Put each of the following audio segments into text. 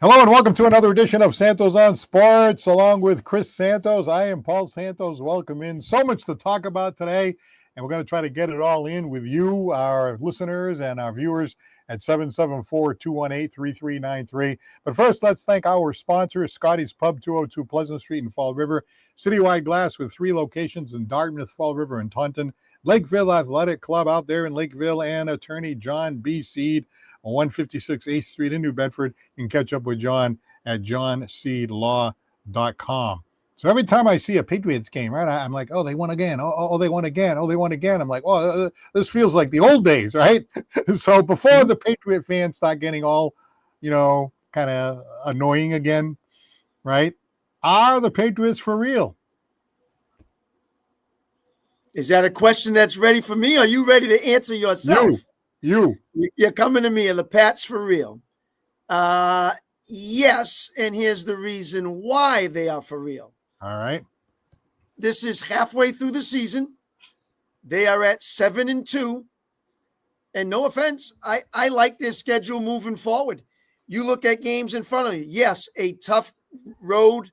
Hello and welcome to another edition of Santos on Sports, along with Chris Santos. I am Paul Santos. Welcome in. So much to talk about today, and we're going to try to get it all in with you, our listeners and our viewers at 774-218-3393. But first, let's thank our sponsors, Scotty's Pub, 202 Pleasant Street in Fall River, Citywide Glass with 3 locations in Dartmouth, Fall River, and Taunton, Lakeville Athletic Club out there in Lakeville, and attorney John B. Seed on 156 8th Street in New Bedford. You can catch up with John at johnseedlaw.com. So every time I see a Patriots game, right, I'm like, oh, they won again. Oh, they won again. Oh, they won again. I'm like, oh, this feels like the old days, right? So before the Patriot fans start getting all, kind of annoying again, right? Are the Patriots for real? Is that a question that's ready for me? Or are you ready to answer yourself? You're coming to me. Are the Pats for real? Yes, and here's the reason why they are for real. All right. This is halfway through the season. They are at 7-2. And no offense, I like their schedule moving forward. You look at games in front of you. Yes, a tough road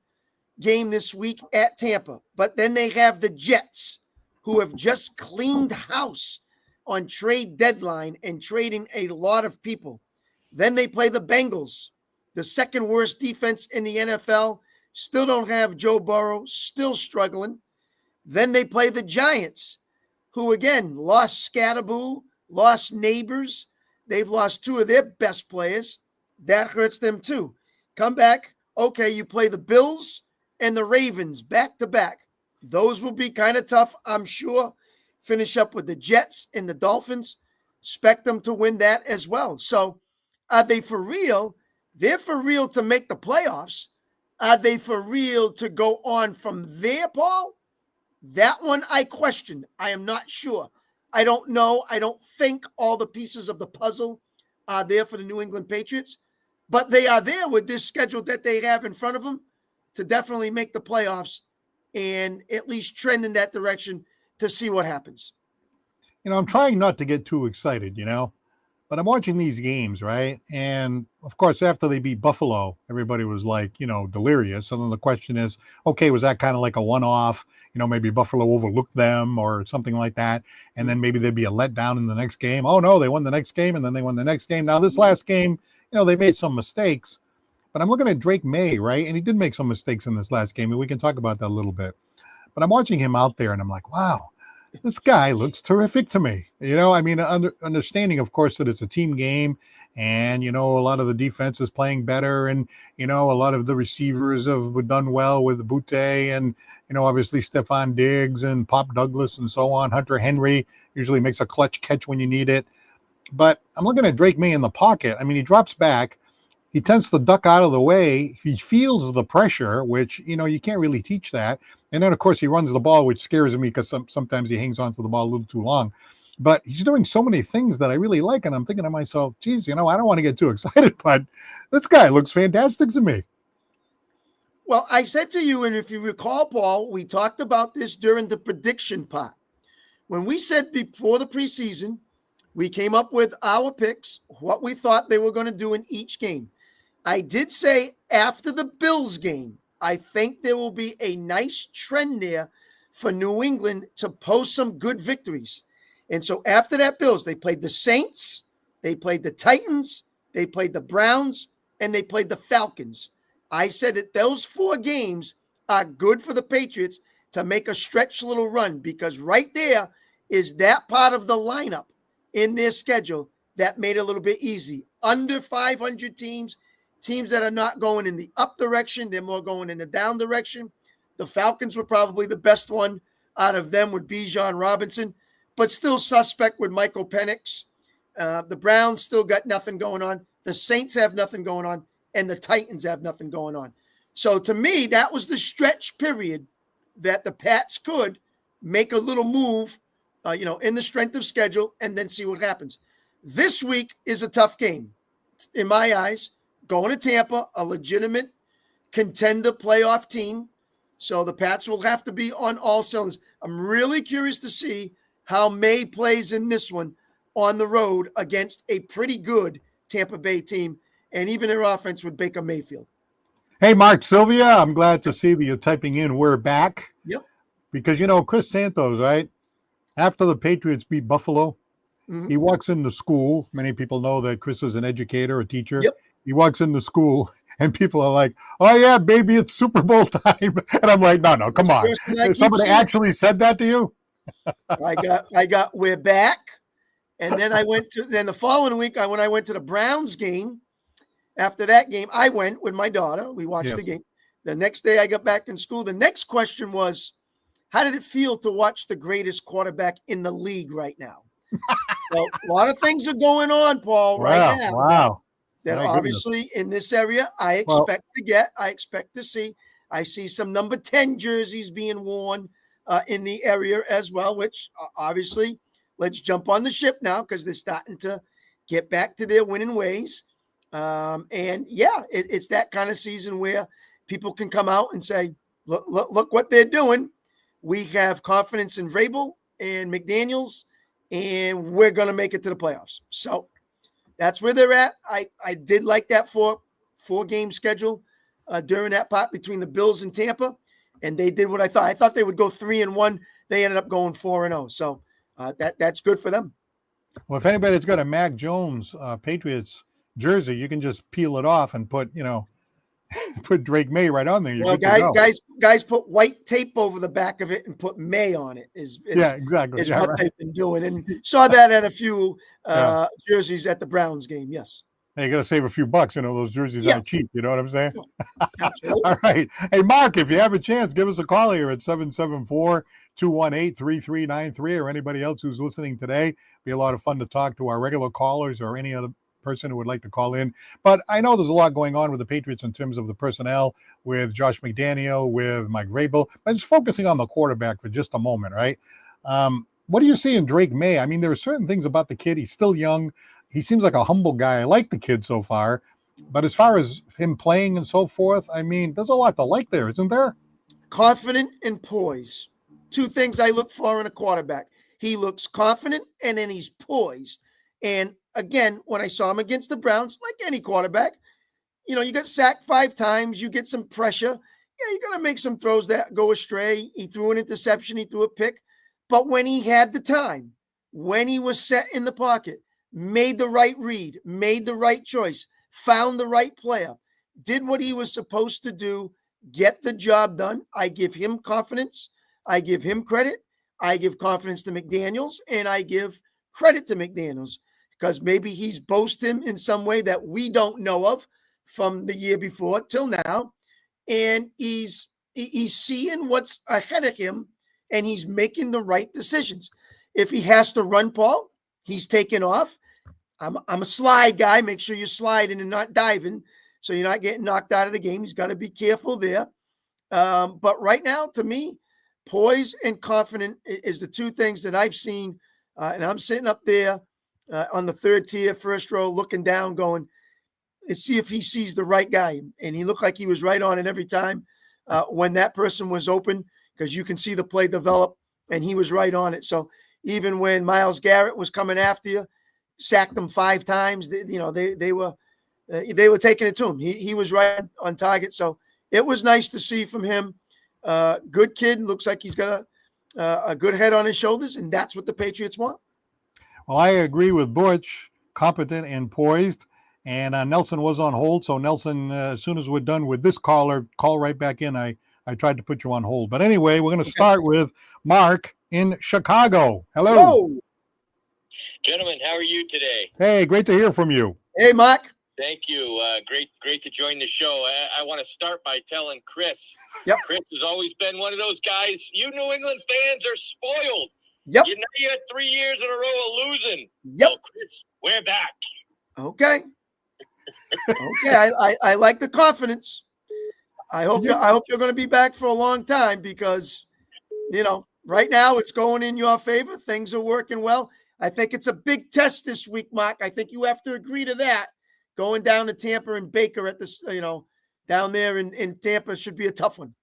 game this week at Tampa. But then they have the Jets, who have just cleaned house on trade deadline and trading a lot of people. Then they play the Bengals, the second worst defense in the NFL. Still don't have Joe Burrow, still struggling. Then they play the Giants, who again lost Scatterboo, lost Neighbors. They've lost 2 of their best players. That hurts them too. Come back. Okay, you play the Bills and the Ravens back to back. Those will be kind of tough, I'm sure. Finish up with the Jets and the Dolphins. Expect them to win that as well. So are they for real? They're for real to make the playoffs. Are they for real to go on from there, Paul? That one I question. I am not sure. I don't know. I don't think all the pieces of the puzzle are there for the New England Patriots. But they are there with this schedule that they have in front of them to definitely make the playoffs and at least trend in that direction to see what happens. I'm trying not to get too excited, but I'm watching these games, right? And of course, after they beat Buffalo, everybody was like, delirious. So then the question is, okay, was that kind of like a one-off? Maybe Buffalo overlooked them or something like that. And then maybe there'd be a letdown in the next game. Oh no, they won the next game and then they won the next game. Now this last game, they made some mistakes, but I'm looking at Drake May, right? And he did make some mistakes in this last game, and we can talk about that a little bit. But I'm watching him out there and I'm like, wow, this guy looks terrific to me. Understanding, of course, that it's a team game and, a lot of the defense is playing better and, a lot of the receivers have done well with Butte and, obviously Stephon Diggs and Pop Douglas and so on. Hunter Henry usually makes a clutch catch when you need it. But I'm looking at Drake May in the pocket. He drops back. He tends to duck out of the way. He feels the pressure, which, you can't really teach that. And then, of course, he runs the ball, which scares me because sometimes he hangs on to the ball a little too long. But he's doing so many things that I really like. And I'm thinking to myself, geez, I don't want to get too excited, but this guy looks fantastic to me. Well, I said to you, and if you recall, Paul, we talked about this during the prediction pot. When we said before the preseason, we came up with our picks, what we thought they were going to do in each game. I did say after the Bills game, I think there will be a nice trend there for New England to post some good victories. And so after that Bills, they played the Saints, they played the Titans, they played the Browns, and they played the Falcons. I said that those 4 games are good for the Patriots to make a stretch little run because right there is that part of the lineup in their schedule that made it a little bit easy. Under 500 teams that are not going in the up direction, they're more going in the down direction. The Falcons were probably the best one out of them with Bijan Robinson, but still suspect with Michael Penix. The Browns still got nothing going on. The Saints have nothing going on, and the Titans have nothing going on. So to me, that was the stretch period that the Pats could make a little move, in the strength of schedule and then see what happens. This week is a tough game, in my eyes. Going to Tampa, a legitimate contender playoff team. So the Pats will have to be on all cylinders. I'm really curious to see how May plays in this one on the road against a pretty good Tampa Bay team. and even their offense with Baker Mayfield. Hey, Mark Sylvia, I'm glad to see that you're typing in "we're back" Yep. because Chris Santos, right? After the Patriots beat Buffalo, he walks into school. Many people know that Chris is an educator, a teacher. Yep. He walks into school, and people are like, "Oh yeah, baby, it's Super Bowl time," and I'm like, "No, come on." Person I keep Somebody seeing. actually said that to you? I got we're back. And then the following week, when I went to the Browns game, after that game, I went with my daughter. We watched the game. The next day I got back in school. The next question was, how did it feel to watch the greatest quarterback in the league right now? Well, a lot of things are going on, Paul, right now. Wow. That obviously in this area, I expect to see. I see some number 10 jerseys being worn in the area as well, which obviously let's jump on the ship now because they're starting to get back to their winning ways. It's that kind of season where people can come out and say, look what they're doing. We have confidence in Vrabel and McDaniels, and we're going to make it to the playoffs. So that's where they're at. I did like that four-game schedule during that pot between the Bills and Tampa, and they did what I thought. I thought they would go 3-1. They ended up going 4-0. So that's good for them. Well, if anybody's got a Mac Jones Patriots jersey, you can just peel it off and put put Drake May right on there. You're guys put white tape over the back of it and put May on it. Exactly. Is what they've been doing, and saw that at a few jerseys at the Browns game. Yes. Hey, you got to save a few bucks. Those jerseys aren't cheap. You know what I'm saying? Absolutely. All right. Hey, Mark, if you have a chance, give us a call here at 774-218-3393, or anybody else who's listening today. It'd be a lot of fun to talk to our regular callers or any other person who would like to call in. But I know there's a lot going on with the Patriots in terms of the personnel with Josh McDaniel, with Mike Vrabel. But just focusing on the quarterback for just a moment, right? What do you see in Drake May? I mean, there are certain things about the kid. He's still young. He seems like a humble guy. I like the kid so far. But as far as him playing and so forth, I mean, there's a lot to like there, isn't there? Confident and poised. Two things I look for in a quarterback. He looks confident and then he's poised. And again, when I saw him against the Browns, like any quarterback, you got sacked 5 times, you get some pressure. Yeah, you're going to make some throws that go astray. He threw an interception, he threw a pick. But when he had the time, when he was set in the pocket, made the right read, made the right choice, found the right player, did what he was supposed to do, get the job done. I give him confidence. I give him credit. I give confidence to McDaniels, and I give credit to McDaniels because maybe he's boasted him in some way that we don't know of from the year before till now. And he's seeing what's ahead of him, and he's making the right decisions. If he has to run, Paul, he's taking off. I'm a slide guy. Make sure you're sliding and not diving so you're not getting knocked out of the game. He's got to be careful there. But right now, to me, poise and confident is the two things that I've seen. And I'm sitting up there on the third tier, first row, looking down, going, let's see if he sees the right guy. And he looked like he was right on it every time when that person was open, because you can see the play develop, and he was right on it. So even when Myles Garrett was coming after you, sacked them 5 times, they were taking it to him. He was right on target. So it was nice to see from him. Good kid. Looks like he's got a good head on his shoulders, and that's what the Patriots want. Well, I agree with Butch, competent and poised. And Nelson was on hold. So Nelson, as soon as we're done with this caller, call right back in. I tried to put you on hold. But anyway, we're going to start with Mark in Chicago. Hello. Gentlemen, how are you today? Hey, great to hear from you. Hey, Mark. Thank you. Great to join the show. I want to start by telling Chris. Yep. Chris has always been one of those guys. You New England fans are spoiled. Yep. You had 3 years in a row of losing. Yep. Well, Chris, we're back. Okay. Okay. I like the confidence. I hope you're going to be back for a long time because, right now it's going in your favor. Things are working well. I think it's a big test this week, Mark. I think you have to agree to that. Going down to Tampa and Baker at this, down there in Tampa should be a tough one.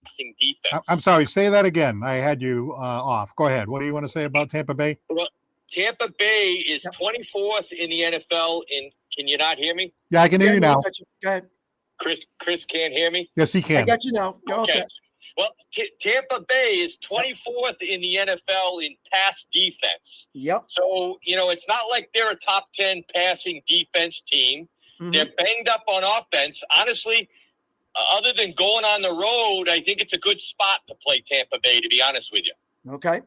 passing defense. I'm sorry. Say that again. I had you off. Go ahead. What do you want to say about Tampa Bay? Well, Tampa Bay is 24th in the NFL. Can you not hear me? Yeah, I can hear you now. Go ahead. Chris can't hear me? Yes, he can. I got you now. You're all set. Well, Tampa Bay is 24th in the NFL in pass defense. Yep. So, it's not like they're a top 10 passing defense team. Mm-hmm. They're banged up on offense. Honestly, other than going on the road, I think it's a good spot to play Tampa Bay, to be honest with you. Okay.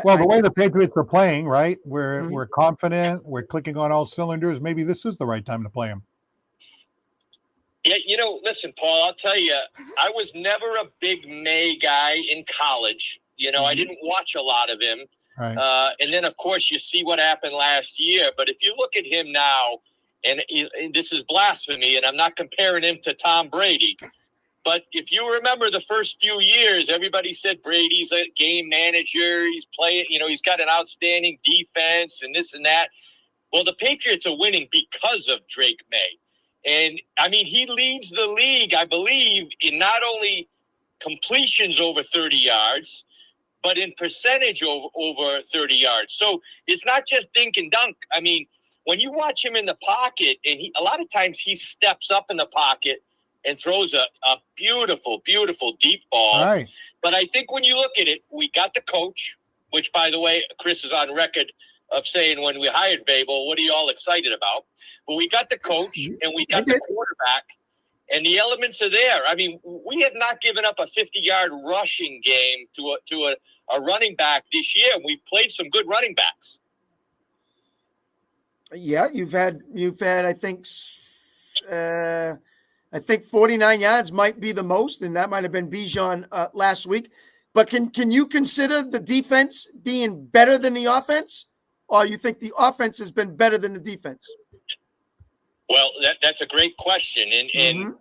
Well, the way the Patriots are playing, right? We're confident. We're clicking on all cylinders. Maybe this is the right time to play them. Yeah, listen, Paul, I'll tell you, I was never a big May guy in college. I didn't watch a lot of him. Right. And then, of course, you see what happened last year. But if you look at him now, and this is blasphemy, and I'm not comparing him to Tom Brady, but if you remember the first few years, everybody said Brady's a game manager. He's playing, he's got an outstanding defense and this and that. Well, the Patriots are winning because of Drake May. And, he leads the league, I believe, in not only completions over 30 yards, but in percentage over 30 yards. So it's not just dink and dunk. When you watch him in the pocket, and a lot of times he steps up in the pocket and throws a beautiful, beautiful deep ball. Right. But I think when you look at it, we got the coach, which, by the way, Chris is on record of saying when we hired Babel, what are you all excited about? But we got the coach and we got the quarterback, and the elements are there. We have not given up a 50-yard rushing game to a running back this year. We've played some good running backs. Yeah, you've had I think 49 yards might be the most, and that might have been Bijan last week. But can you consider the defense being better than the offense, or you think the offense has been better than the defense? Well, that's a great question, and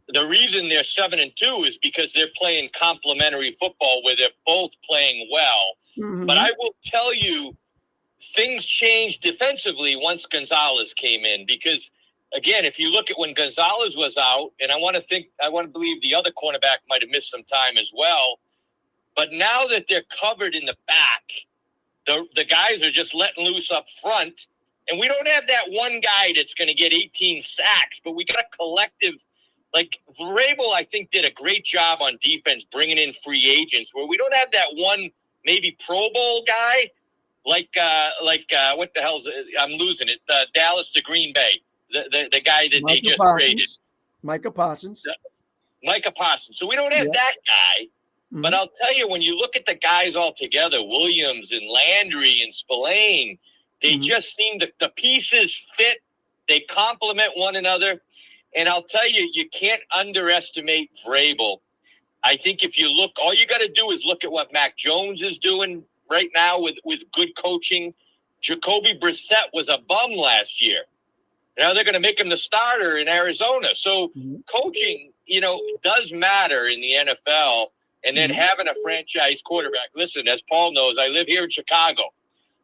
the reason they're 7-2 is because they're playing complementary football where they're both playing well. Mm-hmm. But I will tell you, things changed defensively once Gonzalez came in, because again, if you look at when Gonzalez was out, and I want to believe the other cornerback might have missed some time as well. But now that they're covered in the back, the guys are just letting loose up front. And we don't have that one guy that's going to get 18 sacks, but we got a collective. Like Vrabel, I think, did a great job on defense bringing in free agents where we don't have that one maybe Pro Bowl guy like what the hell's I'm losing it. Dallas to Green Bay. The guy that they just traded. Micah Parsons. Micah Parsons. So we don't have that guy. Mm-hmm. But I'll tell you, when you look at the guys all together, Williams and Landry and Spillane, they just seem the pieces fit. They complement one another. And I'll tell you, you can't underestimate Vrabel. I think if you look, all you got to do is look at what Mac Jones is doing right now with good coaching. Jacoby Brissett was a bum last year. Now they're going to make him the starter in Arizona. So coaching, does matter in the NFL. And then having a franchise quarterback. Listen, as Paul knows, I live here in Chicago.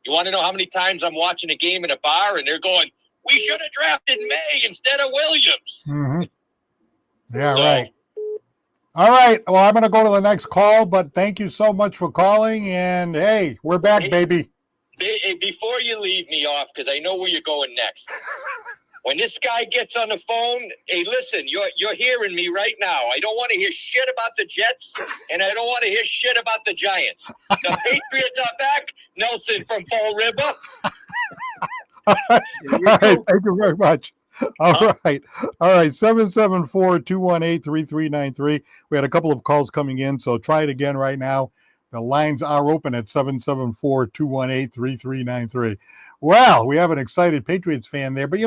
You want to know how many times I'm watching a game in a bar and they're going, we should have drafted May instead of Williams. Mm-hmm. Yeah, right. All right. Well, I'm going to go to the next call, but thank you so much for calling. And, hey, we're back, baby. Before you leave me off, because I know where you're going next. When this guy gets on the phone, hey, listen, you're hearing me right now. I don't want to hear shit about the Jets, and I don't want to hear shit about the Giants. The Patriots are back. Nelson from Fall River. All right. Thank you very much. All right. 774-218-3393. We had a couple of calls coming in, so try it again right now. The lines are open at 774-218-3393. Well, we have an excited Patriots fan there. But,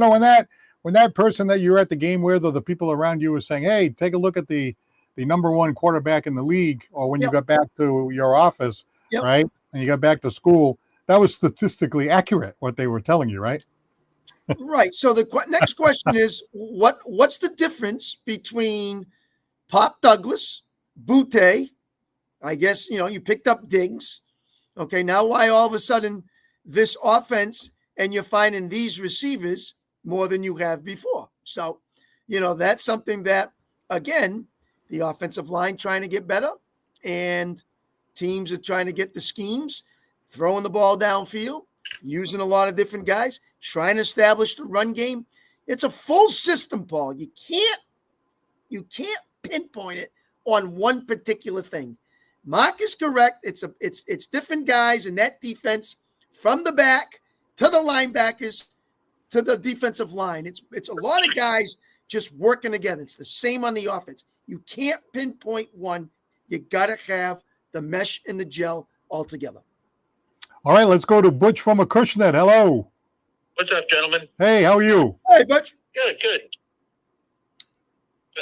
when that person that you're at the game with or the people around you were saying, hey, take a look at the number one quarterback in the league, or when you got back to your office, right, and you got back to school, that was statistically accurate, what they were telling you, right? Right. So the next question is, what's the difference between Pop Douglas, Butte, I guess, you picked up Diggs. Okay, now why all of a sudden this offense and you're finding these receivers more than you have before? So, that's something that, again, the offensive line trying to get better, and teams are trying to get the schemes, throwing the ball downfield, using a lot of different guys, trying to establish the run game. It's a full system, Paul. You can't pinpoint it on one particular thing. Mark is correct. It's different guys in that defense, from the back to the linebackers to the defensive line. It's a lot of guys just working together. It's the same on the offense. You can't pinpoint one. You got to have the mesh and the gel all together. All right, let's go to Butch from Acushnet. Hello. What's up, gentlemen? Hey, how are you? Hey, Butch. Good.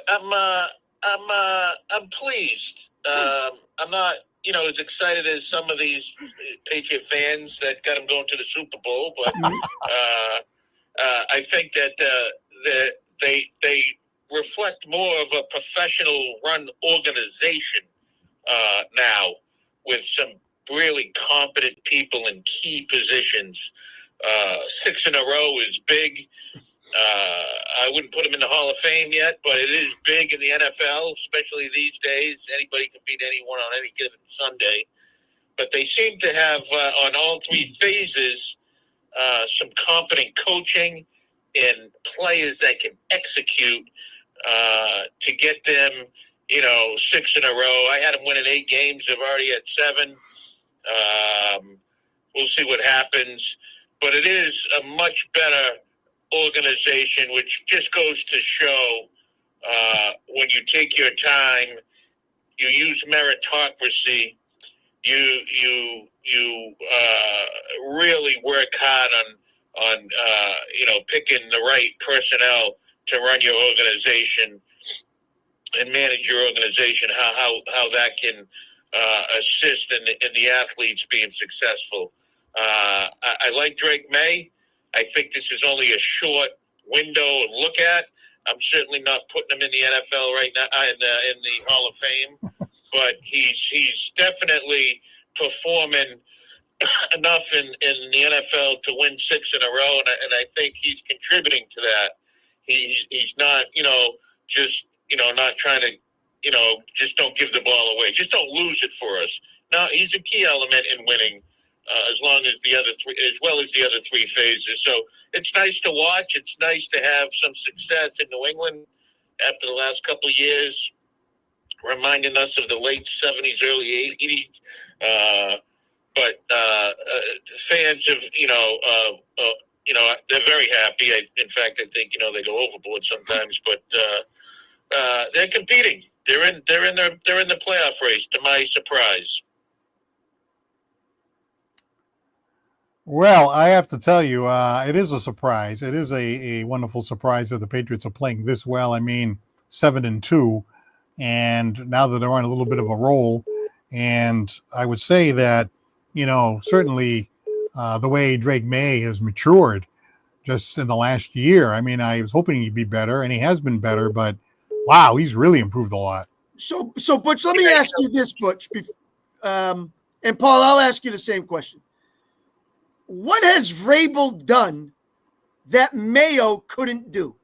I'm pleased. I'm not, as excited as some of these Patriot fans that got them going to the Super Bowl, but I think that they reflect more of a professional run organization now, with some really competent people in key positions. 6 in a row is big. I wouldn't put him in the Hall of Fame yet, but it is big in the NFL, especially these days. Anybody can beat anyone on any given Sunday. But they seem to have, on all three phases, some competent coaching and players that can execute to get them, 6 in a row. I had them winning 8 games. They've already had 7. We'll see what happens. But it is a much better organization, which just goes to show when you take your time, you use meritocracy, you really work hard on picking the right personnel to run your organization and manage your organization, how that can assist in the athletes being successful. I like Drake May. I think this is only a short window to look at. I'm certainly not putting him in the NFL right now, in the Hall of Fame, but he's definitely performing enough in the NFL to win 6 in a row, and I think he's contributing to that. He's not, just, not trying to, just don't give the ball away. Just don't lose it for us. No, he's a key element in winning. As well as the other 3 phases. So it's nice to watch. It's nice to have some success in New England after the last couple of years, reminding us of the late 70s, early 80s. But fans have, they're very happy. In fact, I think, they go overboard sometimes, but they're competing. They're in the playoff race, to my surprise. Well, I have to tell you, it is a surprise. It is a wonderful surprise that the Patriots are playing this well. I mean, 7-2, and now that they're on a little bit of a roll, and I would say that, certainly the way Drake May has matured just in the last year. I mean, I was hoping he'd be better, and he has been better, but wow, he's really improved a lot. So Butch, let me ask you this, Butch, and Paul, I'll ask you the same question. What has Vrabel done that Mayo couldn't do?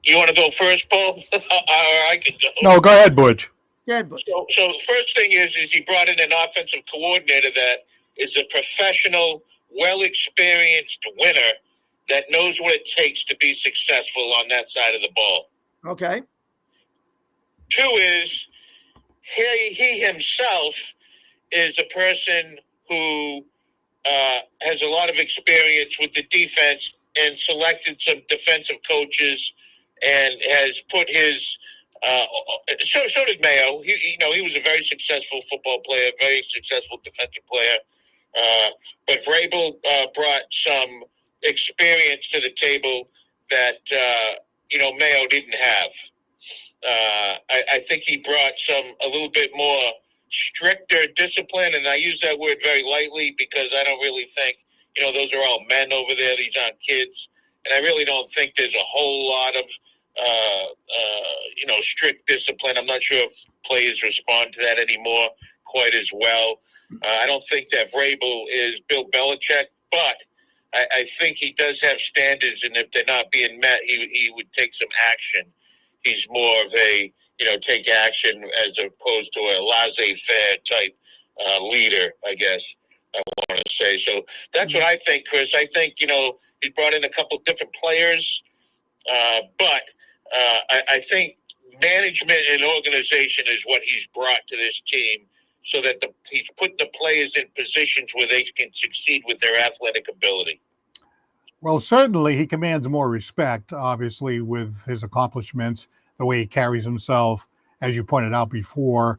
You want to go first, Paul? Or I can go. No, go ahead, Butch. Go ahead, Butch. So the first thing is he brought in an offensive coordinator that is a professional, well-experienced winner that knows what it takes to be successful on that side of the ball. Okay. 2 is he himself is a person who has a lot of experience with the defense and selected some defensive coaches and has put his so did Mayo. He was a very successful football player, very successful defensive player. But Vrabel brought some experience to the table that Mayo didn't have. I think he brought a little bit more stricter discipline, and I use that word very lightly because I don't really think, those are all men over there. These aren't kids. And I really don't think there's a whole lot of, strict discipline. I'm not sure if players respond to that anymore quite as well. I don't think that Vrabel is Bill Belichick, but I think he does have standards, and if they're not being met, he would take some action. he's more of a, take action as opposed to a laissez-faire type leader, I guess I want to say. So that's what I think, Chris. I think, he brought in a couple different players, but I think management and organization is what he's brought to this team, so that he's put the players in positions where they can succeed with their athletic ability. Well, certainly he commands more respect, obviously, with his accomplishments, the way he carries himself, as you pointed out before.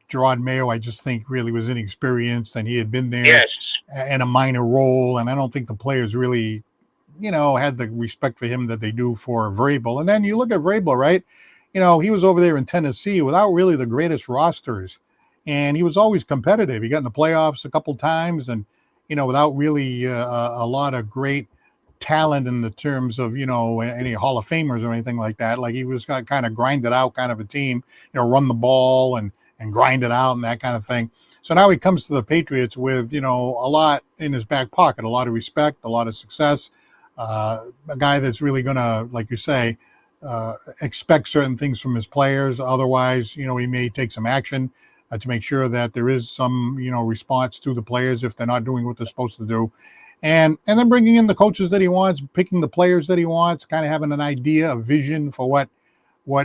Gerard Mayo, I just think really was inexperienced, and he had been there in a minor role, and I don't think the players really, had the respect for him that they do for Vrabel. And then you look at Vrabel, right? He was over there in Tennessee without really the greatest rosters, and he was always competitive. He got in the playoffs a couple times, and without really a lot of great talent in the terms of, any Hall of Famers or anything like that. Like, he was kind of grinded out kind of a team, run the ball and grind it out and that kind of thing. So now he comes to the Patriots with, a lot in his back pocket, a lot of respect, a lot of success, a guy that's really going to, like you say, expect certain things from his players. Otherwise, he may take some action to make sure that there is some, response to the players if they're not doing what they're supposed to do. And then bringing in the coaches that he wants, picking the players that he wants, kind of having an idea, a vision for what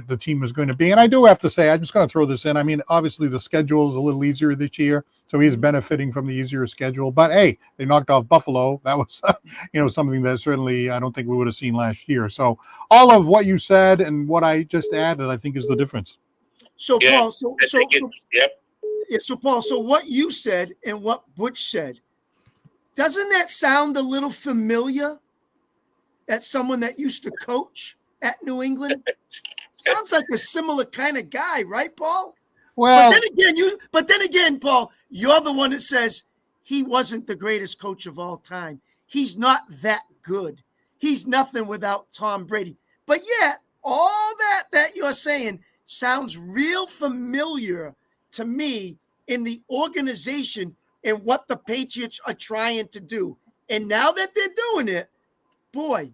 the team is going to be. And I do have to say, I'm just going to throw this in. I mean, obviously the schedule is a little easier this year, so he's benefiting from the easier schedule. But hey, they knocked off Buffalo. That was, something that certainly I don't think we would have seen last year. So all of what you said and what I just added, I think, is the difference. So Paul, so Paul, so what you said and what Butch said, doesn't that sound a little familiar as someone that used to coach at New England? Sounds like a similar kind of guy, right, Paul? Well, but then again, Paul, you're the one that says he wasn't the greatest coach of all time. He's not that good. He's nothing without Tom Brady. But yet, all that you're saying sounds real familiar to me in the organization and what the Patriots are trying to do. And now that they're doing it, boy,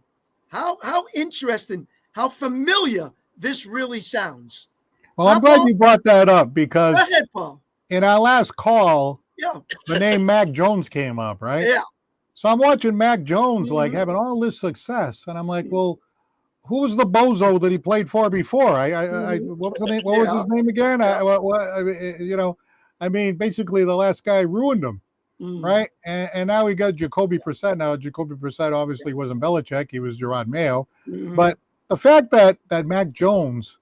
how interesting, how familiar this really sounds. Well, I'm glad you brought that up, because go ahead, Paul. In our last call, the name Mac Jones came up, right? Yeah. So I'm watching Mac Jones like having all this success, and I'm like, well, who was the bozo that he played for before? What was the name? What was his name again? Basically the last guy ruined him, right? And now we got Jacoby Brissett. Now Jacoby Brissett obviously wasn't Belichick; he was Gerard Mayo. But the fact that Mac Jones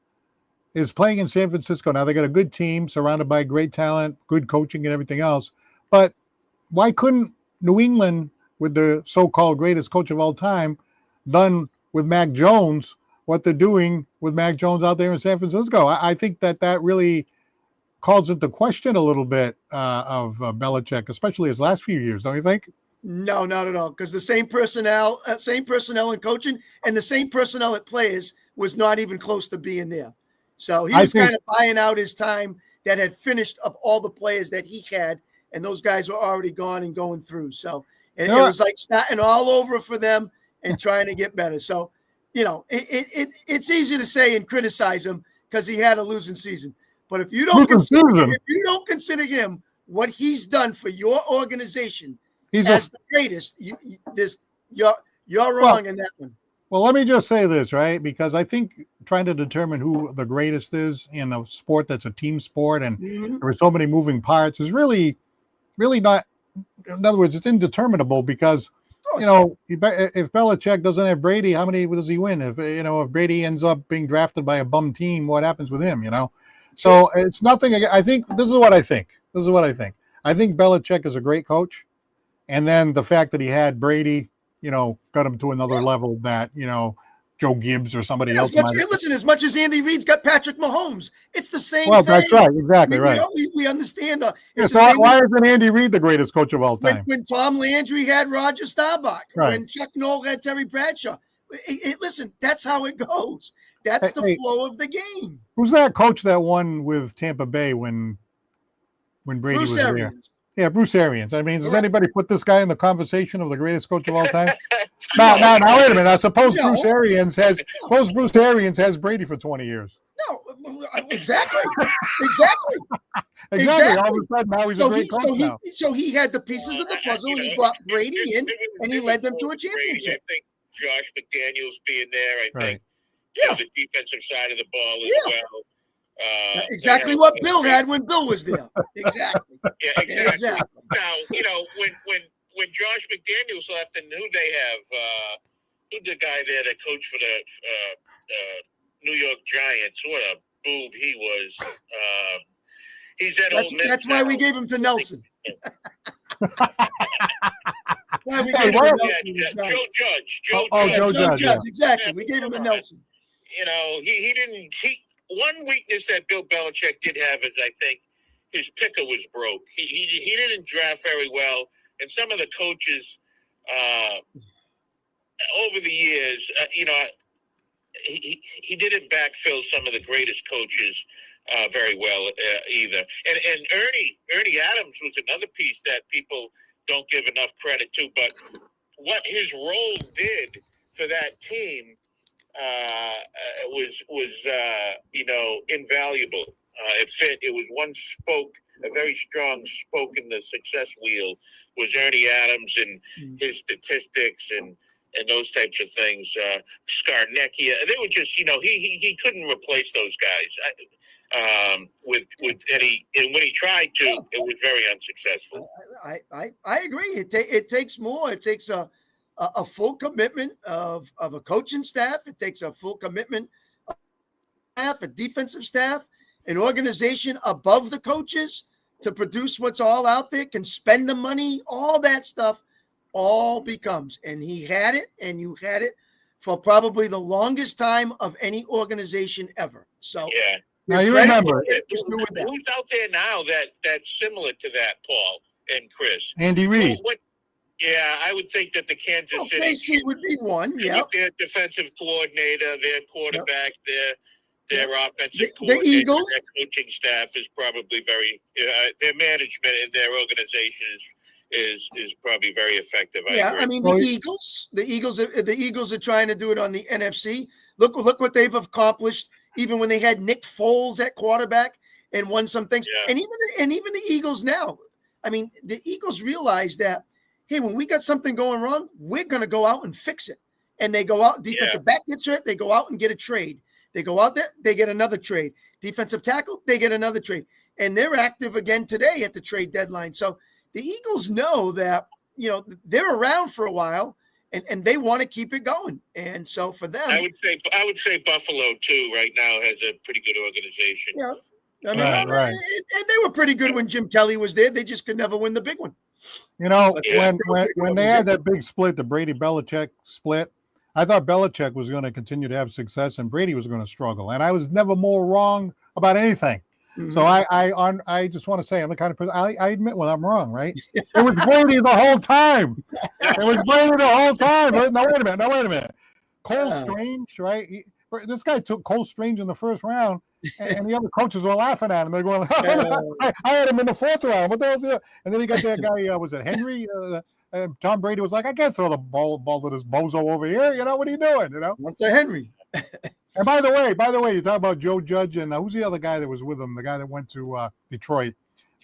is playing in San Francisco now, they got a good team surrounded by great talent, good coaching, and everything else. But why couldn't New England, with the so-called greatest coach of all time, done with Mac Jones what they're doing with Mac Jones out there in San Francisco? I think that really calls into question a little bit of Belichick, especially his last few years, don't you think? No, not at all. Because the same personnel in coaching and the same personnel at players was not even close to being there. So he was kind of buying out his time that had finished of all the players that he had, and those guys were already gone and going through. So it was like starting all over for them and trying to get better. So, it's easy to say and criticize him because he had a losing season. But if you don't consider him what he's done for your organization as the greatest, you're wrong in that one. Well, let me just say this, right? Because I think trying to determine who the greatest is in a sport that's a team sport and there are so many moving parts is really not. In other words, it's indeterminable because, if Belichick doesn't have Brady, how many does he win? If Brady ends up being drafted by a bum team, what happens with him, So it's nothing. I think this is what I think. I think Belichick is a great coach. And then the fact that he had Brady, got him to another level that, Joe Gibbs or somebody else. As much as Andy Reid's got Patrick Mahomes, it's the same thing. Well, that's right. Exactly right. We understand. So why isn't Andy Reid the greatest coach of all time? When Tom Landry had Roger Staubach, when Chuck Noll had Terry Bradshaw. Listen, that's how it goes. That's the flow of the game. Who's that coach that won with Tampa Bay when Brady was there? Yeah, Bruce Arians. I mean, does anybody put this guy in the conversation of the greatest coach of all time? Now, wait a minute. Now, suppose No. Bruce Arians has Brady for 20 years. No, exactly. Exactly. All of a sudden, now he's a great coach now. So he had the pieces of the puzzle, and he brought Brady in, and he led them to a championship. I think Josh McDaniels being there, I think the defensive side of the ball as well. Exactly what Bill had when Bill was there. Exactly. Yeah, exactly. Now, when Josh McDaniels left, and who they have? Who's the guy there that coached for the New York Giants? What a boob he was. He's at Ole Miss. That's why we gave him to Nelson. Joe Judge. Joe Judge. Exactly. We gave him to Nelson. He didn't. One weakness that Bill Belichick did have is, I think, his picker was broke. He didn't draft very well, and some of the coaches over the years, he didn't backfill some of the greatest coaches very well either. And Ernie Adams was another piece that people don't give enough credit to, but what his role did for that team was invaluable. It fit. It was one spoke, a very strong spoke in the success wheel was Ernie Adams and his statistics and those types of things. Scarnecchia, they were just, he couldn't replace those guys with any. And when he tried to, it was very unsuccessful. I agree. It takes more. It takes a full commitment of a coaching staff. It takes a full commitment of staff, a defensive staff, an organization above the coaches to produce what's all out there, can spend the money, all that stuff all becomes. And he had it, and you had it for probably the longest time of any organization ever. So yeah. Now you remember who's out there now that's similar to that, Paul and Chris? Andy Reid. Yeah, I would think that the Kansas City KC would be one. Yeah, their defensive coordinator, their quarterback, their offensive the coordinator, Eagles, their coaching staff is probably very. Their management and their organization is probably very effective. I mean the Eagles are trying to do it on the NFC. Look what they've accomplished. Even when they had Nick Foles at quarterback and won some things, and even the Eagles now. I mean, the Eagles realize that, hey, when we got something going wrong, we're going to go out and fix it. And they go out, defensive back gets hurt, they go out and get a trade. They go out there, they get another trade. Defensive tackle, they get another trade. And they're active again today at the trade deadline. So the Eagles know that, they're around for a while and they want to keep it going. And so for them, I would say Buffalo too right now has a pretty good organization. Yeah. I mean, right. And they were pretty good when Jim Kelly was there. They just could never win the big one. When they had that big split, the Brady-Belichick split, I thought Belichick was going to continue to have success and Brady was going to struggle. And I was never more wrong about anything. Mm-hmm. So I just want to say I'm the kind of person I admit when I'm wrong, right? It was Brady the whole time. Now wait a minute. Cole Strange, right? This guy took Cole Strange in the first round, and the other coaches were laughing at him. They're going, I had him in the fourth round. What the hell is it? And then he got that guy, was it Henry? Tom Brady was like, I can't throw the ball to this bozo over here. What are you doing? What's the Henry? And by the way, you talk about Joe Judge and who's the other guy that was with him? The guy that went to Detroit,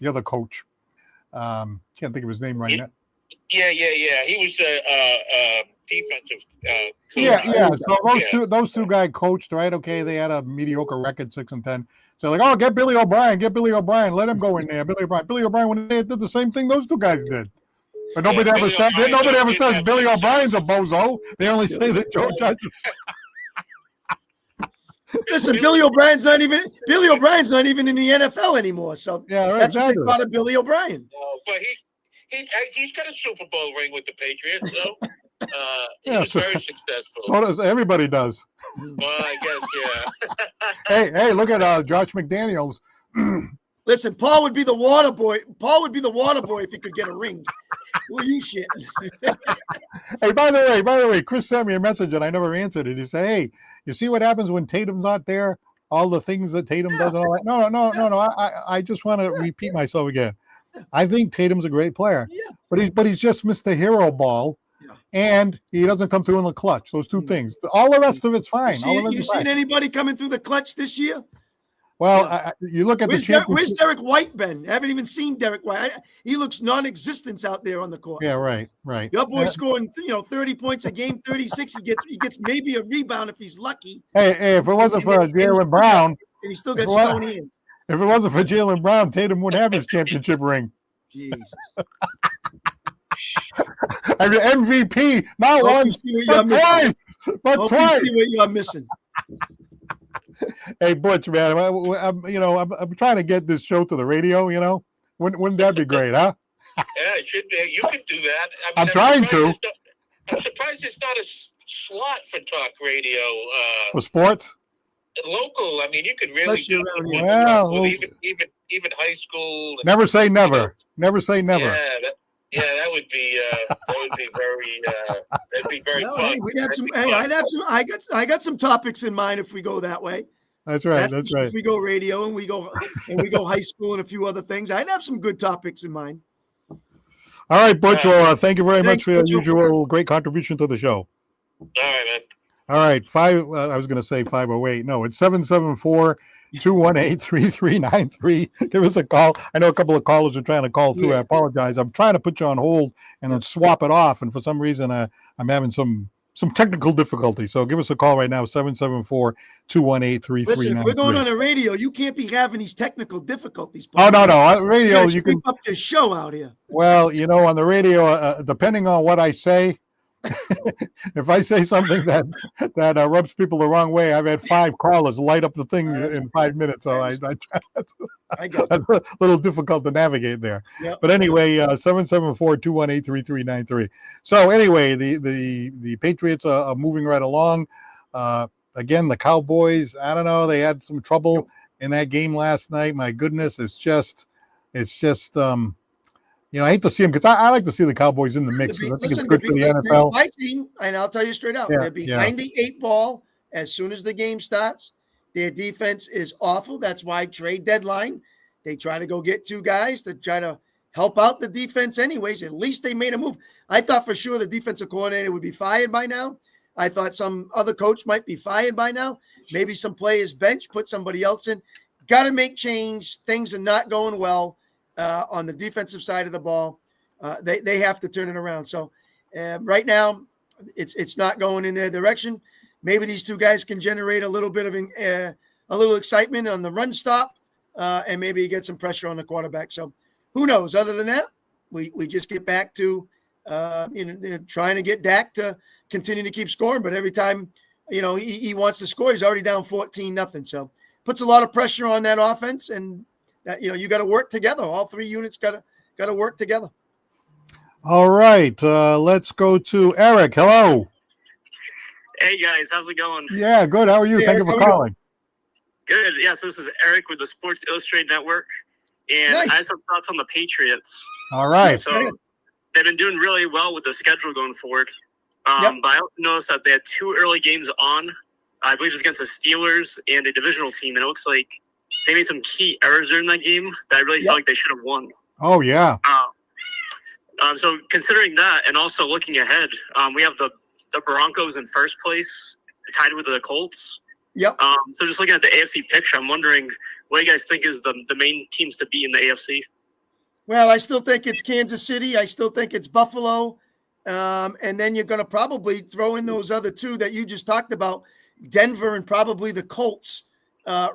the other coach. Can't think of his name right now. Yeah. He was defensive. So those two guys coached, right? Okay, they had a mediocre record, 6-10. So like, get Billy O'Brien, let him go in there. Billy O'Brien, when they did the same thing those two guys did. But nobody ever says Billy O'Brien's a bozo. They only say that Joe Judge is. Listen, Billy O'Brien's not even in the NFL anymore. So that's what they thought of Billy O'Brien. No, but he's got a Super Bowl ring with the Patriots, so he's very successful. So does everybody does. Well, I guess, yeah. Hey, look at Josh McDaniels. Listen, Paul would be the water boy. If he could get a ring. Who are you shitting? Hey, by the way, Chris sent me a message and I never answered it. He said, "Hey, you see what happens when Tatum's not there? All the things that Tatum does and all that." No. I just want to repeat myself again. I think Tatum's a great player, but he's just missed the hero ball. and he doesn't come through in the clutch. Those two things. All the rest of it's fine. You seen anybody coming through the clutch this year? Well, you look at where's the championship. Where's Derek White been? I haven't even seen Derek White. He looks non-existent out there on the court. Yeah, right. Your boy's scoring, 30 points a game, 36. He gets maybe a rebound if he's lucky. Hey, if it wasn't for Jaylen Brown, and he still got stone hands. If it wasn't for Jaylen Brown, Tatum wouldn't have his championship ring. Jesus. I mean, MVP, not once, but twice. But twice. See what you're missing. Hey, Butch, man, I'm trying to get this show to the radio. Wouldn't that be great, huh? Yeah, it should be. You could do that. I'm trying to. I'm surprised it's not a slot for talk radio. For sports? Local. I mean, you could really do even high school. Never say never. Never say never. Yeah, that would be very fun. We'd have some. Hey, I got some topics in mind if we go that way. That's right. That's right. If we go radio and we go high school and a few other things, I'd have some good topics in mind. All right, Butch. Well, thank you very much for your usual great contribution to the show. All right, man. All right, I was going to say 508. No, it's 774-218-3393. Give us a call. I know a couple of callers are trying to call through. I apologize. I'm trying to put you on hold and then swap it off, and for some reason, I'm having some technical difficulty. So give us a call right now, 774-218-3393. Listen, if we're going on the radio, you can't be having these technical difficulties. Oh, no. Radio, you can up this show out here. Well, on the radio, depending on what I say, if I say something that rubs people the wrong way, I've had 5 callers light up the thing in 5 minutes. So I try that's a little difficult to navigate there. Yep. But anyway, 774-218-3393. So anyway, the Patriots are moving right along. Again, the Cowboys, I don't know, they had some trouble in that game last night. My goodness, it's just I hate to see them because I like to see the Cowboys in the mix. I think it's good for the NFL. My team, and I'll tell you straight out, they're behind the 8 ball as soon as the game starts. Their defense is awful. That's why trade deadline, they try to go get 2 guys to try to help out the defense anyways. At least they made a move. I thought for sure the defensive coordinator would be fired by now. I thought some other coach might be fired by now. Maybe some players bench, put somebody else in. Got to make change. Things are not going well. On the defensive side of the ball, they have to turn it around. So right now, it's not going in their direction. Maybe these 2 guys can generate a little bit of a little excitement on the run stop, and maybe get some pressure on the quarterback. So who knows? Other than that, we just get back to trying to get Dak to continue to keep scoring. But every time he wants to score, he's already down 14-0. So puts a lot of pressure on that offense and. You got to work together. All 3 units got to work together. All right, let's go to Eric. Hello. Hey guys, how's it going? Yeah, good. How are you? Thank you for calling. Good. Yeah, so this is Eric with the Sports Illustrated Network, and I have some thoughts on the Patriots. All right. So they've been doing really well with the schedule going forward. But I also noticed that they had 2 early games on. I believe it's against the Steelers and a divisional team, and it looks like they made some key errors during that game that I really felt like they should have won. Oh, yeah. So considering that and also looking ahead, we have the Broncos in first place, tied with the Colts. Yep. So just looking at the AFC picture, I'm wondering what you guys think is the main teams to be in the AFC? Well, I still think it's Kansas City. I still think it's Buffalo. And then you're going to probably throw in those other 2 that you just talked about, Denver and probably the Colts.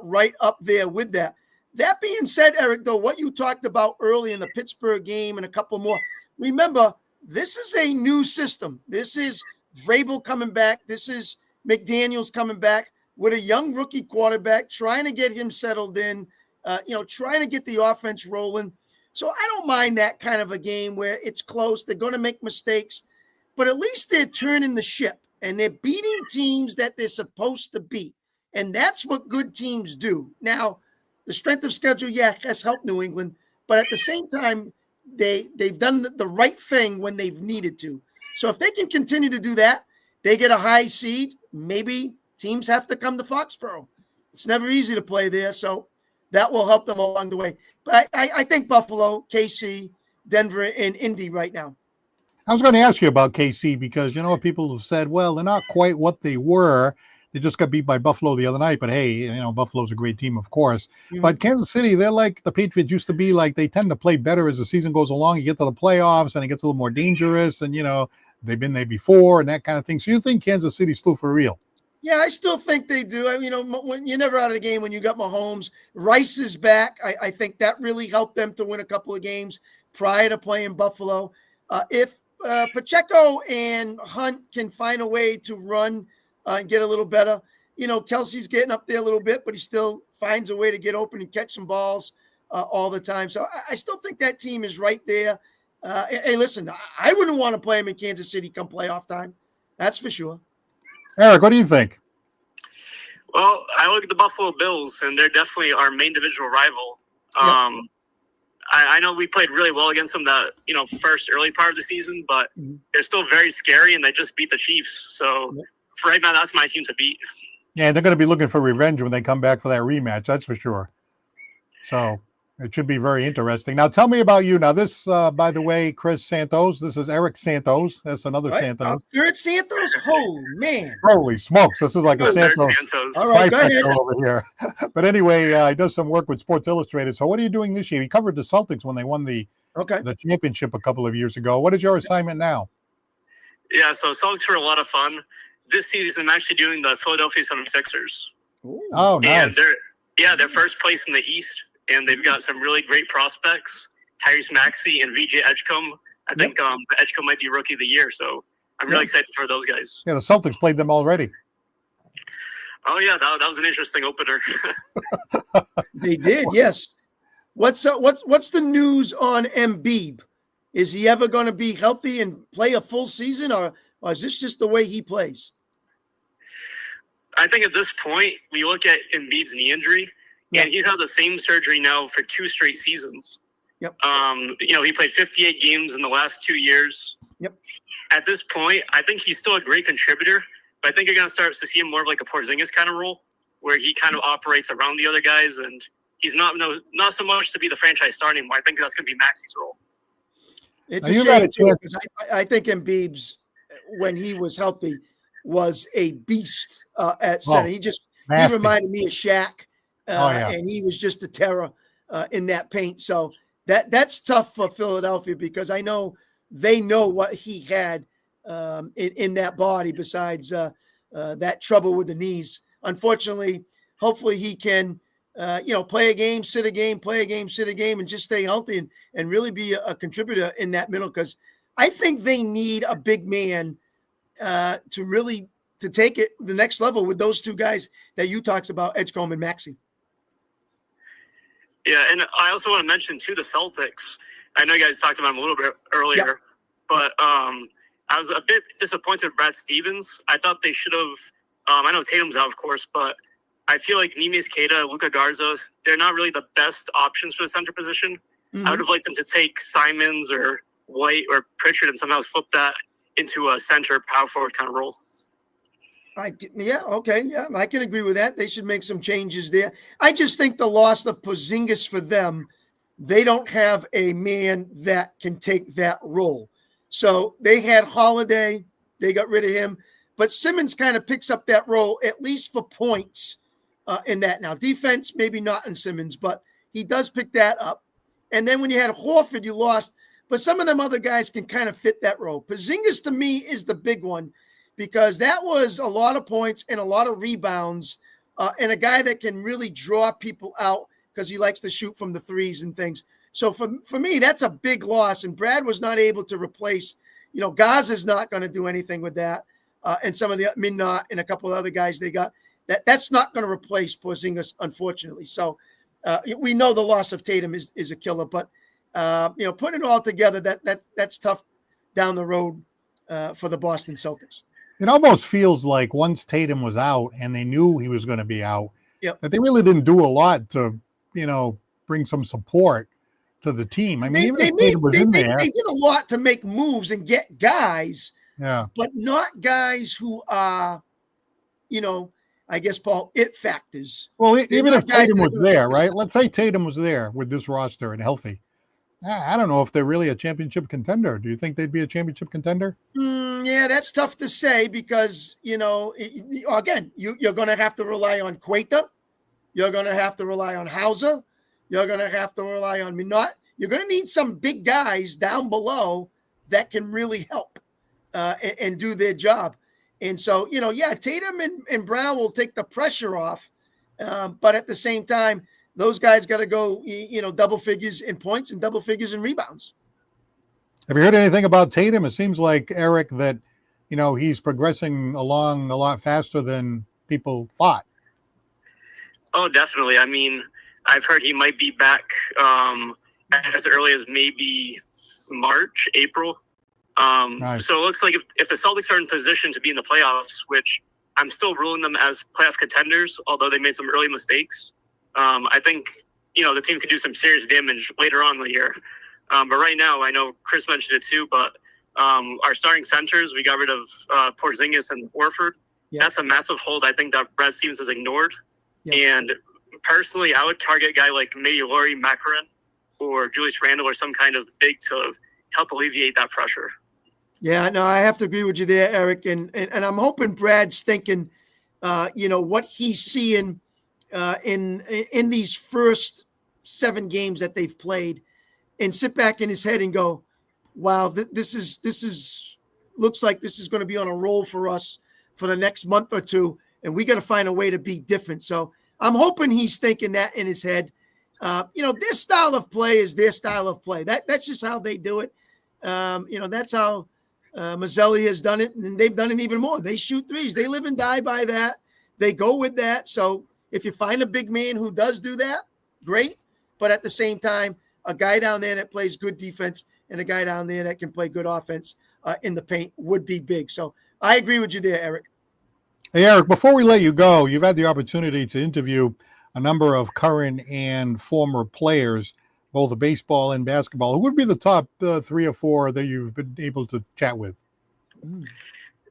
Right up there with that. That being said, Eric, though, what you talked about early in the Pittsburgh game and a couple more, remember, this is a new system. This is Vrabel coming back. This is McDaniels coming back with a young rookie quarterback, trying to get him settled in, trying to get the offense rolling. So I don't mind that kind of a game where it's close. They're going to make mistakes, but at least they're turning the ship and they're beating teams that they're supposed to beat. And that's what good teams do. Now, the strength of schedule, has helped New England. But at the same time, they've done the right thing when they've needed to. So if they can continue to do that, they get a high seed. Maybe teams have to come to Foxborough. It's never easy to play there. So that will help them along the way. But I think Buffalo, KC, Denver, and Indy right now. I was going to ask you about KC because, people have said, well, they're not quite what they were. They just got beat by Buffalo the other night, but hey, Buffalo's a great team, of course. Mhm. But Kansas City, they're like the Patriots used to be. Like they tend to play better as the season goes along. You get to the playoffs and it gets a little more dangerous, and they've been there before and that kind of thing. So you think Kansas City's still for real? Yeah, I still think they do. When you're never out of the game when you got Mahomes. Rice is back. I think that really helped them to win a couple of games prior to playing Buffalo. If Pacheco and Hunt can find a way to run and get a little better, Kelsey's getting up there a little bit, but he still finds a way to get open and catch some balls all the time. So I still think that team is right there. Hey, listen, I wouldn't want to play him in Kansas City come playoff time. That's for sure. Eric, what do you think? Well, I look at the Buffalo Bills, and they're definitely our main divisional rival. Yep. I know we played really well against them that first early part of the season, but they're still very scary, and they just beat the Chiefs. So for right now, that's my team to beat. Yeah, they're going to be looking for revenge when they come back for that rematch. That's for sure. So it should be very interesting. Now, tell me about you. Now, this, by the way, Chris Santos. This is Eric Santos. That's another Santos. Third Santos? Oh, man. Holy smokes. This is like a Santos. All right, go ahead. Over here. But anyway, he does some work with Sports Illustrated. So what are you doing this year? He covered the Celtics when they won the championship a couple of years ago. What is your assignment now? Yeah, so Celtics were a lot of fun. This season, I'm actually doing the Philadelphia 76ers. Ooh. Oh, nice. And they're first place in the East. And they've got some really great prospects, Tyrese Maxey and VJ Edgecombe. I think Edgecombe might be Rookie of the Year, so I'm really excited for those guys. Yeah, the Celtics played them already. Oh, yeah, that was an interesting opener. They did, yes. What's the news on Embiid? Is he ever going to be healthy and play a full season, or is this just the way he plays? I think at this point, we look at Embiid's knee injury, and he's had the same surgery now for 2 straight seasons. Yep. He played 58 games in the last 2 years. Yep. At this point, I think he's still a great contributor, but I think you're going to start to see him more of like a Porzingis kind of role, where he kind of operates around the other guys, and he's not so much to be the franchise star anymore. I think that's going to be Maxey's role. It's a shame, too, because I think Embiid's, when he was healthy, was a beast at center. He reminded me of Shaq. And he was just a terror in that paint. So that's tough for Philadelphia because I know they know what he had in that body besides that trouble with the knees. Unfortunately, hopefully he can, play a game, sit a game, play a game, sit a game, and just stay healthy and really be a contributor in that middle because I think they need a big man to take it the next level with those two guys that you talked about, Edgecombe and Maxey. Yeah, and I also want to mention, too, the Celtics. I know you guys talked about them a little bit earlier, but I was a bit disappointed with Brad Stevens. I thought they should have I know Tatum's out, of course, but I feel like Neemias Queta, Luka Garza, they're not really the best options for the center position. I would have liked them to take Simons or White or Pritchard and somehow flip that into a center power forward kind of role. I can agree with that. They should make some changes there. I just think the loss of Porzingis for them, they don't have a man that can take that role. So they had Holiday, they got rid of him, but Simmons kind of picks up that role, at least for points in that. Now, defense, maybe not in Simmons, but he does pick that up. And then when you had Horford, you lost, but some of them other guys can kind of fit that role. Porzingis, to me, is the big one, because that was a lot of points and a lot of rebounds and a guy that can really draw people out because he likes to shoot from the threes and things. So for me, that's a big loss. And Brad was not able to replace, Gaza's not going to do anything with that. And some of the Minot and a couple of other guys they got, that's not going to replace Porzingis, unfortunately. So we know the loss of Tatum is a killer, but putting it all together, that's tough down the road for the Boston Celtics. It almost feels like once Tatum was out and they knew he was going to be out, that they really didn't do a lot to, bring some support to the team. I mean, they did a lot to make moves and get guys, but not guys who are, I guess, Paul, it factors. Well, even if Tatum was there, right? Let's say Tatum was there with this roster and healthy. I don't know if they're really a championship contender. Do you think they'd be a championship contender? Yeah, that's tough to say because, again, you're going to have to rely on Quaker. You're going to have to rely on Hauser. You're going to have to rely on Minot. You're going to need some big guys down below that can really help and do their job. And so, Tatum and Brown will take the pressure off. But at the same time, those guys got to go, double figures in points and double figures in rebounds. Have you heard anything about Tatum? It seems like, Eric, that, he's progressing along a lot faster than people thought. Oh, definitely. I mean, I've heard he might be back as early as maybe March, April. Nice. So it looks like if the Celtics are in position to be in the playoffs, which I'm still ruling them as playoff contenders, although they made some early mistakes, I think, the team could do some serious damage later on in the year. But right now, I know Chris mentioned it too, but our starting centers, we got rid of Porzingis and Horford. Yeah. That's a massive hold I think that Brad Stevens has ignored. Yeah. And personally, I would target a guy like maybe Lauri Markkanen or Julius Randle or some kind of big to help alleviate that pressure. Yeah, no, I have to agree with you there, Eric. And I'm hoping Brad's thinking, what he's seeing in these first 7 games that they've played, and sit back in his head and go, wow, this is looks like this is going to be on a roll for us for the next month or two, and we got to find a way to be different. So I'm hoping he's thinking that in his head. Their style of play is their style of play. That's just how they do it. That's how Mazzelli has done it, and they've done it even more. They shoot threes. They live and die by that. They go with that. So if you find a big man who does do that, great. But at the same time, a guy down there that plays good defense and a guy down there that can play good offense in the paint would be big. So I agree with you there, Eric. Hey, Eric, before we let you go, you've had the opportunity to interview a number of current and former players, both baseball and basketball. Who would be the top 3 or 4 that you've been able to chat with?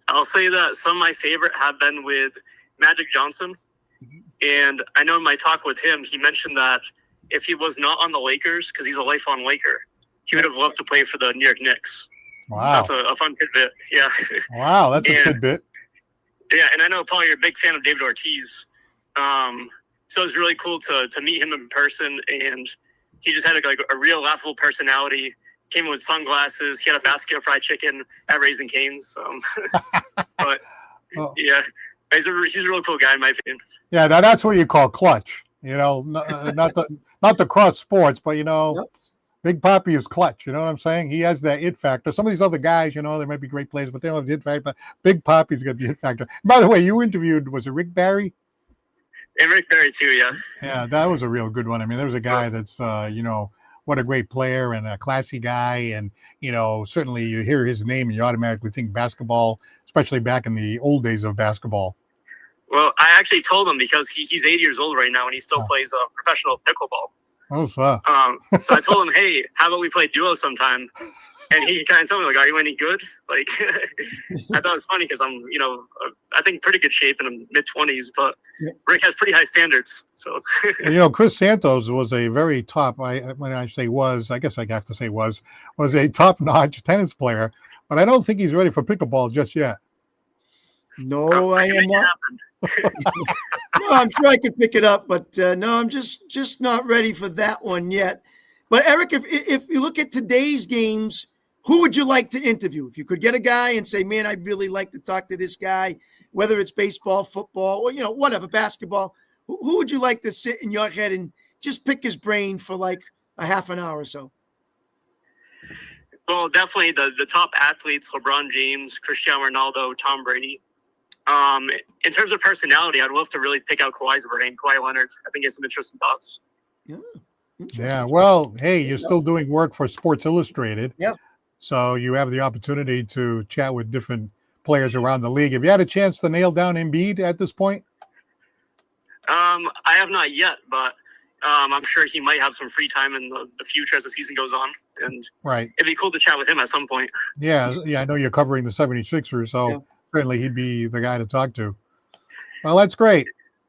I'll say that some of my favorite have been with Magic Johnson. And I know in my talk with him, he mentioned that if he was not on the Lakers, because he's a lifelong Laker, he would have loved to play for the New York Knicks. Wow. So that's a fun tidbit. Yeah. Wow, that's a tidbit. Yeah, and I know, Paul, you're a big fan of David Ortiz. So it was really cool to meet him in person, and he just had a real laughable personality. Came with sunglasses. He had a basket of fried chicken at Raising Cane's. But yeah, he's a really cool guy in my opinion. Yeah, that's what you call clutch. Not the cross sports, but Yep. Big Papi is clutch. You know what I'm saying? He has that it factor. Some of these other guys, they might be great players, but they don't have the it factor. But Big Papi's got the it factor. By the way, you interviewed, was it Rick Barry? And Rick Barry too, yeah. Yeah, that was a real good one. I mean, there was a guy that's, what a great player and a classy guy. And, certainly you hear his name and you automatically think basketball, especially back in the old days of basketball. Well, I actually told him because he's 80 years old right now and he still plays professional pickleball. Oh, so. So I told him, hey, how about we play duo sometime? And he kind of told me, like, are you any good? Like, I thought it was funny because I'm, I think pretty good shape in the mid-20s, but Rick has pretty high standards. So, Chris Santos was a very top, when I say was, I guess I have to say was a top-notch tennis player, but I don't think he's ready for pickleball just yet. No, I am not. No, I'm sure I could pick it up, but no, I'm just not ready for that one yet. But Eric, if you look at today's games, who would you like to interview? If you could get a guy and say, man, I'd really like to talk to this guy, whether it's baseball, football, or, whatever, basketball, who would you like to sit in your head and just pick his brain for like a half an hour or so? Well, definitely the top athletes, LeBron James, Cristiano Ronaldo, Tom Brady. In terms of personality, I'd love to really pick out Kawhi's brain, Kawhi Leonard. I think he has some interesting thoughts. Yeah. Well, hey, you're still doing work for Sports Illustrated. Yep. So you have the opportunity to chat with different players around the league. Have you had a chance to nail down Embiid at this point? I have not yet, but I'm sure he might have some free time in the future as the season goes on. And right. It'd be cool to chat with him at some point. Yeah. I know you're covering the 76ers, so certainly he'd be the guy to talk to. Well, that's great.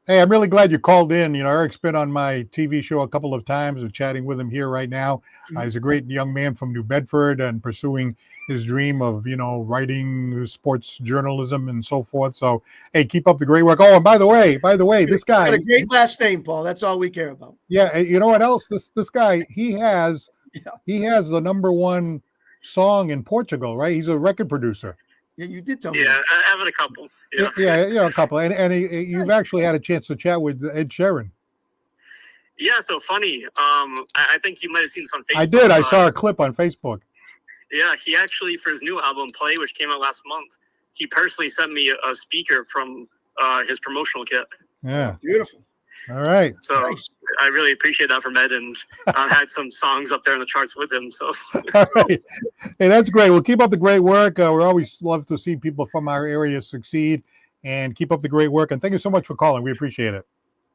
Hey, I'm really glad you called in. Eric's been on my TV show a couple of times. We're chatting with him here right now. He's a great young man from New Bedford and pursuing his dream of, writing sports journalism and so forth. So, hey, keep up the great work. Oh, and by the way, this guy got a great last name, Paul. That's all we care about. Yeah, you know what else? This guy, he has the number one song in Portugal, right? He's a record producer. Yeah, you did tell me. Yeah, that. I have a couple. A couple. And you've actually had a chance to chat with Ed Sheeran. Yeah, so funny. I think you might have seen some Facebook. I did. I saw a clip on Facebook. Yeah, he actually, for his new album, Play, which came out last month, he personally sent me a speaker from his promotional kit. Yeah. Beautiful. All right. So nice. I really appreciate that from Ed, and had some songs up there in the charts with him. So all right. Hey, that's great. Well, keep up the great work. We always love to see people from our area succeed, and keep up the great work. And thank you so much for calling. We appreciate it.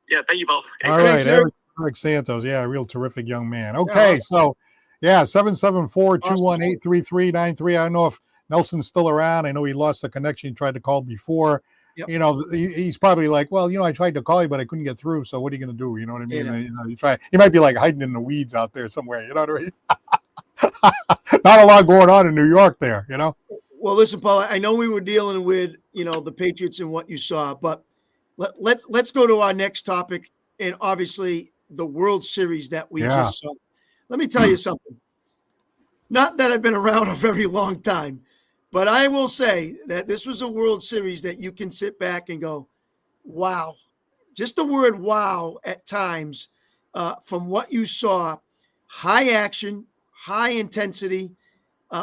Yeah, thank you, Paul. All right, Eric Santos. Yeah, a real terrific young man. Okay, so 774-218-3393. I don't know if Nelson's still around. I know he lost the connection. He tried to call before. Yep. He's probably like, well, I tried to call you, but I couldn't get through. So what are you going to do? You know what I mean? You might be like hiding in the weeds out there somewhere. You know what I mean? Not a lot going on in New York there, Well, listen, Paul, I know we were dealing with, the Patriots and what you saw, but let's go to our next topic. And obviously the World Series that we just saw. Let me tell you something. Not that I've been around a very long time, but I will say that this was a World Series that you can sit back and go, wow. Just the word wow at times from what you saw. High action, high intensity,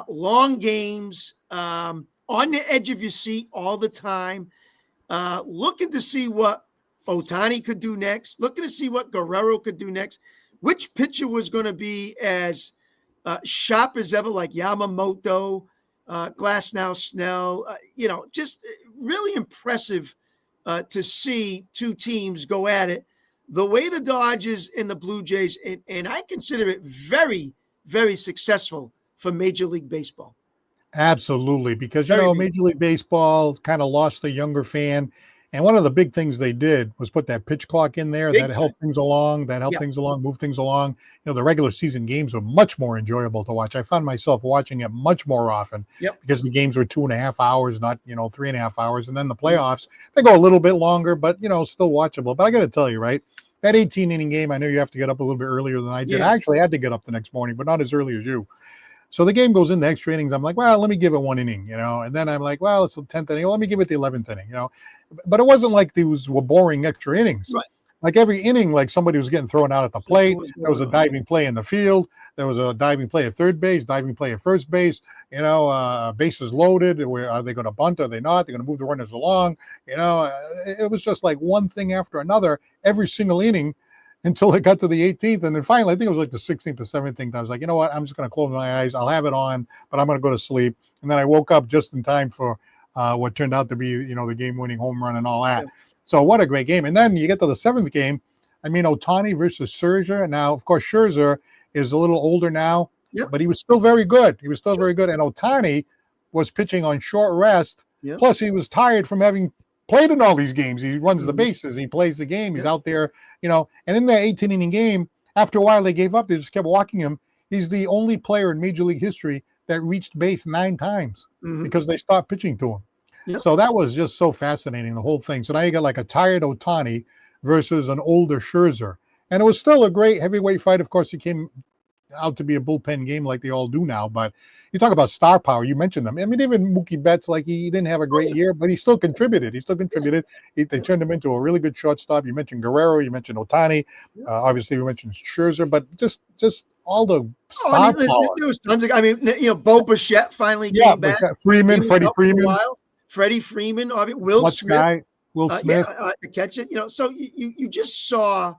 long games, on the edge of your seat all the time, looking to see what Ohtani could do next, looking to see what Guerrero could do next, which pitcher was going to be as sharp as ever, like Yamamoto, Glasnow, Snell, just really impressive to see two teams go at it the way the Dodgers and the Blue Jays, and I consider it very, very successful for Major League Baseball. Absolutely, because, Major League Baseball kind of lost the younger fan. And one of the big things they did was put that pitch clock in there. That helped things along, move things along. The regular season games were much more enjoyable to watch. I found myself watching it much more often because the games were 2.5 hours, not, 3.5 hours. And then the playoffs, they go a little bit longer, but, still watchable. But I got to tell you, right, that 18-inning game, I know you have to get up a little bit earlier than I did. I actually had to get up the next morning, but not as early as you. So the game goes into extra innings. I'm like, well, let me give it one inning, and then I'm like, well, it's the 10th inning. Well, let me give it the 11th inning, But it wasn't like these were boring extra innings. Right. Like every inning, like somebody was getting thrown out at the plate. There was a diving play in the field. There was a diving play at third base, diving play at first base. Bases loaded. Are they going to bunt? Are they not? They're going to move the runners along. It was just like one thing after another every single inning until it got to the 18th. And then finally, I think it was like the 16th or 17th. I was like, you know what? I'm just going to close my eyes. I'll have it on, but I'm going to go to sleep. And then I woke up just in time for what turned out to be, the game-winning home run and all that. Yeah. So what a great game. And then you get to the 7th game. I mean, Ohtani versus Scherzer. Now, of course, Scherzer is a little older now, but he was still very good. And Ohtani was pitching on short rest. Yep. Plus, he was tired from having played in all these games. He runs the bases. He plays the game. He's out there, and in that 18-inning game, after a while, they gave up. They just kept walking him. He's the only player in Major League history that reached base 9 times because they stopped pitching to him. Yep. So that was just so fascinating, the whole thing. So now you got like a tired Ohtani versus an older Scherzer. And it was still a great heavyweight fight. Of course, it came out to be a bullpen game like they all do now. But you talk about star power. You mentioned them. I mean, even Mookie Betts, like he didn't have a great year, but he still contributed. They turned him into a really good shortstop. You mentioned Guerrero. You mentioned Ohtani. Obviously, we mentioned Scherzer. But just all the star power. There was tons of. I mean, Bo Bichette finally came back. Freddie Freeman. Will Smith. To catch it. So you just saw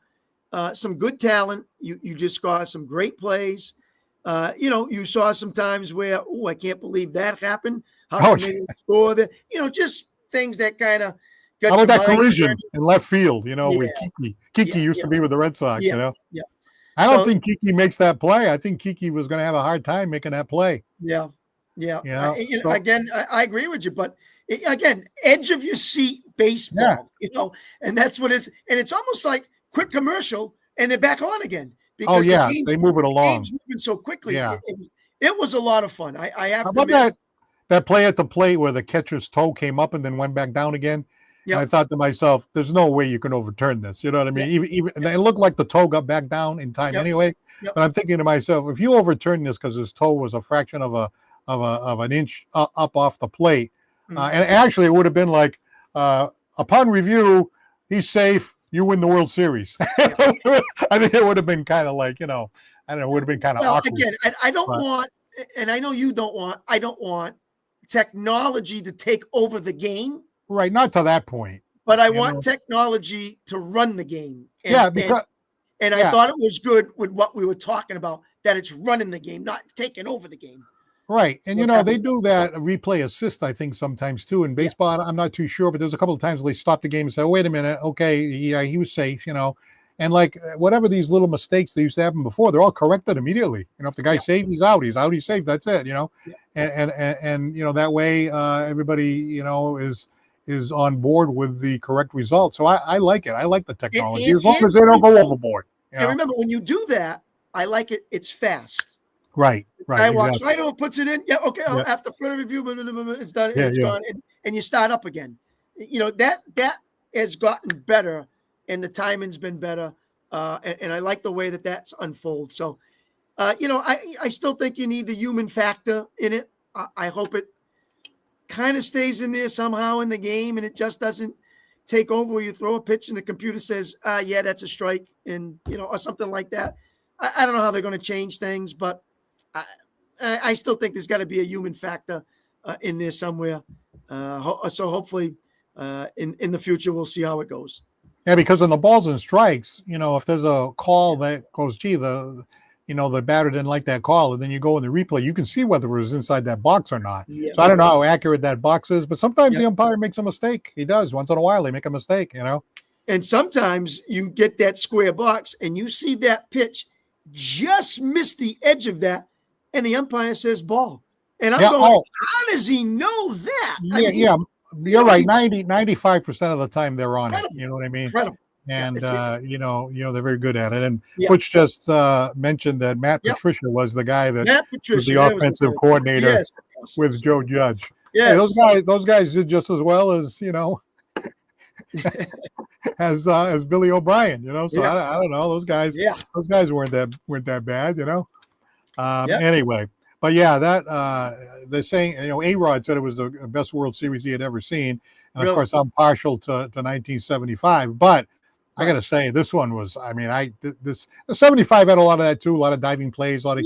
some good talent. You just saw some great plays. You saw some times where, I can't believe that happened. How can they score that? Just things that kind of got. How about that collision in left field? With Kiki. Kiki used to be with the Red Sox. Yeah. I don't think Kiki makes that play. I think Kiki was going to have a hard time making that play. Yeah. Again, I agree with you, but again, edge of your seat baseball, and that's what it's. And it's almost like quick commercial, and they're back on again because they move it along. Game's moving so quickly. Yeah, it was a lot of fun. I have How to about admit, that play at the plate where the catcher's toe came up and then went back down again? And I thought to myself, there's no way you can overturn this. You know what I mean? Even and it looked like the toe got back down in time anyway. But I'm thinking to myself, if you overturn this because his toe was a fraction of an inch up off the plate, and actually it would have been like, upon review, he's safe. You win the World Series. I think it would have been kind of like, I don't know, it would have been kind of awkward. Again, I don't want, and I know you don't want, I don't want technology to take over the game. Right, not to that point. But I want technology to run the game. Because I thought it was good with what we were talking about, that it's running the game, not taking over the game. Right. And, they do that replay assist, I think, sometimes, too. In baseball, I'm not too sure, but there's a couple of times they stop the game and say, wait a minute, okay, yeah, he was safe, And, like, whatever these little mistakes that used to happen before, they're all corrected immediately. If the guy's safe, he's out. He's out, he's safe. That's it, And that way everybody, is on board with the correct result. So I like it. I like the technology as long as they don't go overboard. And remember, when you do that, I like it. It's fast. Right. I walks right over, puts it in. Yeah, okay. After further review, it's done. And it's gone, and you start up again. That has gotten better, and the timing's been better. And I like the way that's unfold. So, I still think you need the human factor in it. I hope it kind of stays in there somehow in the game, and it just doesn't take over where you throw a pitch and the computer says, yeah, that's a strike, and or something like that. I don't know how they're going to change things, but I still think there's got to be a human factor in there somewhere. So hopefully in the future we'll see how it goes. Yeah, because in the balls and strikes, if there's a call that goes, gee, the batter didn't like that call, and then you go in the replay, you can see whether it was inside that box or not. Yeah. So I don't know how accurate that box is, but sometimes the umpire makes a mistake. He does. Once in a while, they make a mistake, And sometimes you get that square box and you see that pitch just miss the edge of that, and the umpire says ball. And I'm going, how does he know that? You're right. 95% of the time they're on it. You know what I mean? Incredible. And they're very good at it. And Butch just mentioned that Matt Patricia was the guy that was the offensive coordinator with Joe Judge. Yeah, hey, those guys did just as well as as Billy O'Brien. So I don't know, those guys. Yeah. Those guys weren't that bad. Anyway. But they're saying, A-Rod said it was the best World Series he had ever seen. And of course, I'm partial to 1975. But I got to say, this one was, the 75 had a lot of that too, a lot of diving plays, a lot of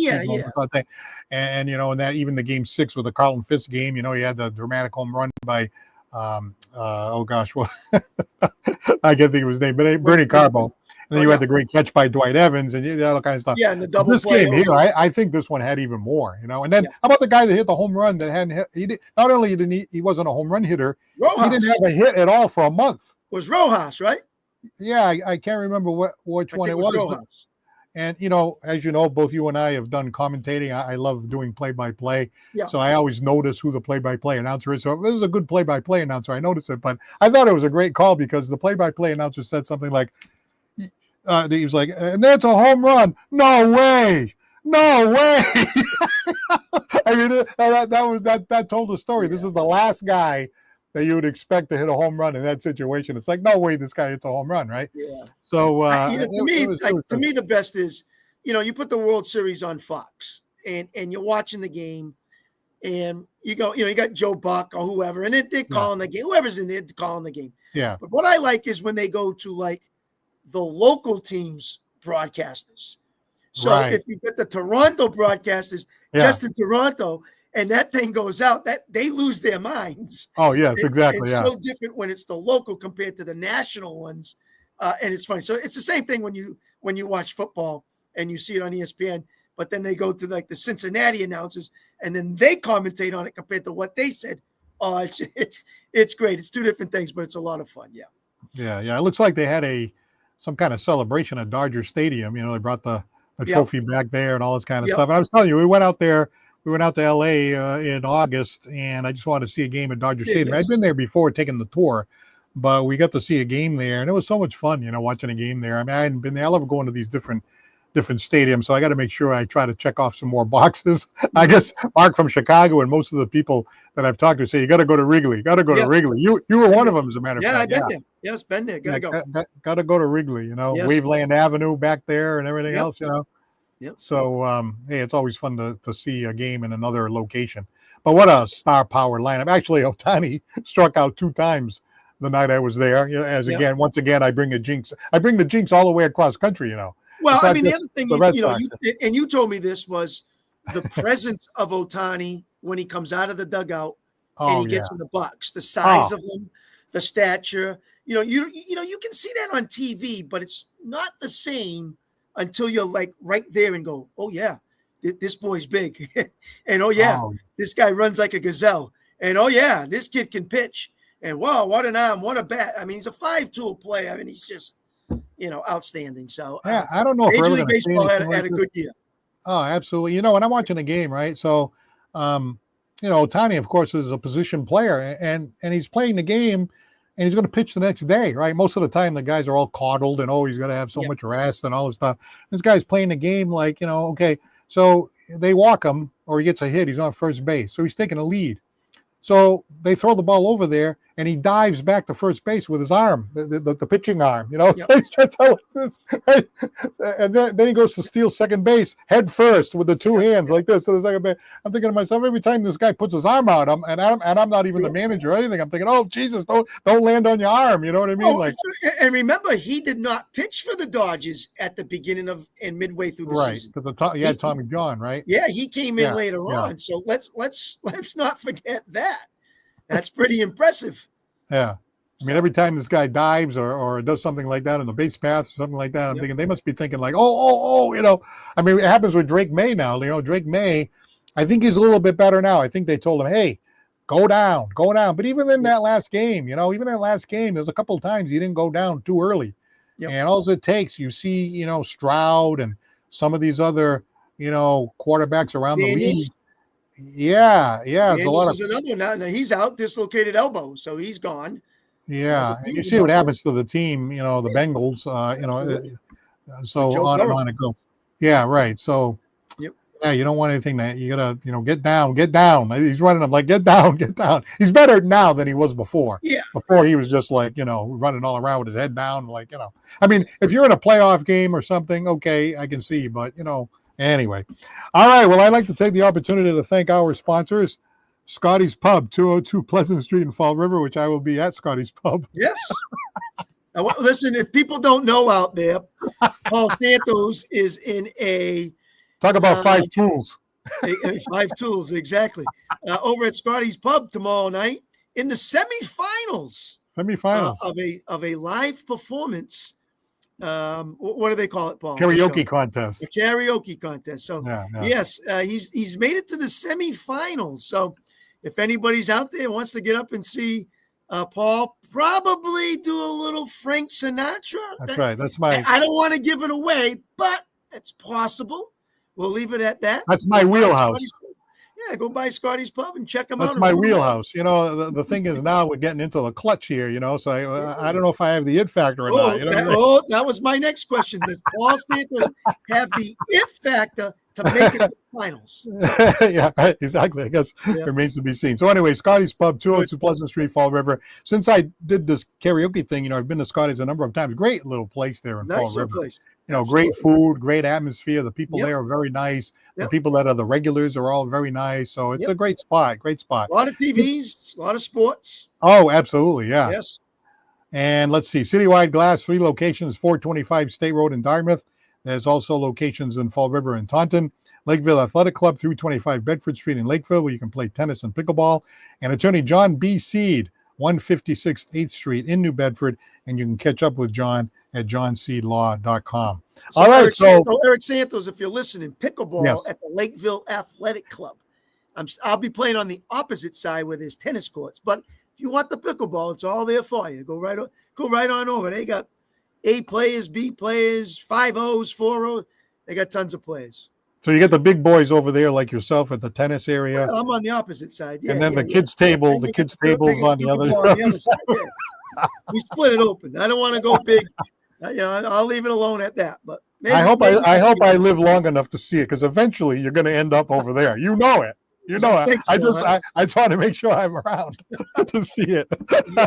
and and that even the game 6 with the Carlton Fisk game, he had the dramatic home run by, I can't think of his name, but Bernie Carbo. And then you had the great catch by Dwight Evans and all kind of stuff. Yeah, and the double this play game here, I think this one had even more, And then how about the guy that hit the home run that hadn't hit? He did, not only didn't he wasn't a home run hitter, Rojas. He didn't have a hit at all for a month. It was Rojas, right? Yeah, I can't remember which one it was. Rojas. And as you know, both you and I have done commentating. I love doing play-by-play. Yeah. So I always notice who the play-by-play announcer is. So if this is a good play-by-play announcer, I notice it. But I thought it was a great call because the play-by-play announcer said something like, he was like, and that's a home run. No way. I mean, that told the story. This is the last guy that you would expect to hit a home run in that situation. It's like, no way this guy hits a home run, right? Yeah. So to me, the best is, you put the World Series on Fox and you're watching the game and you go, you got Joe Buck or whoever, and they're calling the game. Whoever's in there calling the game. Yeah. But what I like is when they go to like the local teams broadcasters. So if you get the Toronto broadcasters just in Toronto, and that thing goes out, that they lose their minds. Oh, yes, exactly. It's so different when it's the local compared to the national ones. And it's funny. So it's the same thing when you watch football and you see it on ESPN, but then they go to like the Cincinnati announcers and then they commentate on it compared to what they said. Oh, it's great. It's two different things, but it's a lot of fun. Yeah. Yeah. It looks like they had some kind of celebration at Dodger Stadium. They brought the trophy back there and all this kind of stuff. And I was telling you, we went out there we went out to L.A. In August, and I just wanted to see a game at Dodger Stadium. yes. I'd been there before taking the tour, but we got to see a game there, and it was so much fun, watching a game there. I mean, I hadn't been there. I love going to these different stadiums, so I got to make sure I try to check off some more boxes. I guess Mark from Chicago and most of the people that I've talked to say you got to go to Wrigley. Got to go to Wrigley. You were one of them, as a matter of fact. I've been there. Yes, been there. Got to go. Got to go to Wrigley. Yes. Waveland Avenue back there and everything else. Yep. So hey, it's always fun to see a game in another location. But what a star power lineup! Actually, Ohtani struck out 2 times the night I was there. Once again, I bring the jinx all the way across country. Well, I mean, the other thing, and you told me this was the presence of Ohtani when he comes out of the dugout and he gets in the box, the size of him, the stature. You can see that on TV, but it's not the same until you're like right there and go, oh yeah, this boy's big, and this guy runs like a gazelle, and oh yeah, this kid can pitch, and wow, what an arm, what a bat. I mean, he's a 5-tool player. I mean, he's just outstanding. So I don't know if Major League Baseball had a good year. Oh, absolutely. And I'm watching a game, right? So, Ohtani, of course, is a position player, and he's playing the game, and he's going to pitch the next day, right? Most of the time, the guys are all coddled, and he's going to have so much rest and all this stuff. This guy's playing the game like, okay. So they walk him, or he gets a hit. He's on first base, so he's taking a lead. So they throw the ball over there, and he dives back to first base with his arm, the pitching arm, So he's trying to tell this, right? And then he goes to steal second base head first with the 2 hands like this to the second base. I'm thinking to myself, every time this guy puts his arm out, I'm not even the manager or anything. I'm thinking, oh Jesus, don't land on your arm. You know what I mean? And remember, he did not pitch for the Dodgers at the beginning of and midway through the season. Right, because Tommy John, right? Yeah, he came in later on. So let's not forget that. That's pretty impressive. Yeah. I mean, every time this guy dives or does something like that on the base path or something like that, I'm thinking they must be thinking like, I mean, it happens with Drake May now. Drake May, I think he's a little bit better now. I think they told him, hey, go down. But even in that last game, there's a couple of times he didn't go down too early. Yep. And all it takes, you see, Stroud and some of these other, quarterbacks around the league. Yeah. There's a lot of another now. He's out, dislocated elbow, so he's gone. Yeah, and you see what happens to the team. The Bengals. So on and on it goes. Yeah, right. So you don't want anything that you gotta get down. He's running them like get down. He's better now than he was before. Yeah, before he was just like running all around with his head down, like I mean, if you're in a playoff game or something, okay, I can see, but Anyway, all right. Well, I'd like to take the opportunity to thank our sponsors, Scotty's Pub, 202 Pleasant Street in Fall River, which I will be at Scotty's Pub. Yes. Now, listen, if people don't know out there, Paul Santos is in a... Talk about 5 tools. 5 tools, exactly. Over at Scotty's Pub tomorrow night in the semifinals. Of a live performance. What do they call it, Paul? Karaoke contest. A karaoke contest. So yes, he's made it to the semifinals. So if anybody's out there wants to get up and see Paul probably do a little Frank Sinatra. That's right. That's my. I don't want to give it away, but it's possible. We'll leave it at that. That's my wheelhouse. Yeah, go by Scotty's Pub and check them out. That's my wheelhouse. The thing is now we're getting into the clutch here, so I don't know if I have the it factor or not. That was my next question. Does Paul Santos have the it factor to make it to the finals? Yeah, exactly. I guess remains to be seen. So anyway, Scotty's Pub, 202 Pleasant Street, Fall River. Since I did this karaoke thing, I've been to Scotty's a number of times. Great little place there in Fall River. Place. Great food, great atmosphere. The people there are very nice. The people that are the regulars are all very nice. So it's a great spot. Great spot. A lot of TVs, a lot of sports. Oh, absolutely. Yeah. Yes. And let's see. Citywide Glass, 3 locations, 425 State Road in Dartmouth. There's also locations in Fall River and Taunton. Lakeville Athletic Club, 325 Bedford Street in Lakeville, where you can play tennis and pickleball. And attorney John B. Seed, 156 8th Street in New Bedford. And you can catch up with John at johnseedlaw.com. All right, Eric Santos, if you're listening, pickleball at the Lakeville Athletic Club. I'll be playing on the opposite side where there's tennis courts. But if you want the pickleball, it's all there for you. Go right on over. They got A players, B players, 5 O's, 4 O's. They got tons of players. So you get the big boys over there like yourself at the tennis area. Well, I'm on the opposite side. Yeah, and then yeah, the kids' table, the kids' table's on the other side. Yeah. We split it open. I don't want to go big. I'll leave it alone at that. But maybe, I hope I live long enough to see it, because eventually you're going to end up over there. You know it. You know it. I just want to make sure I'm around to see it. Yeah.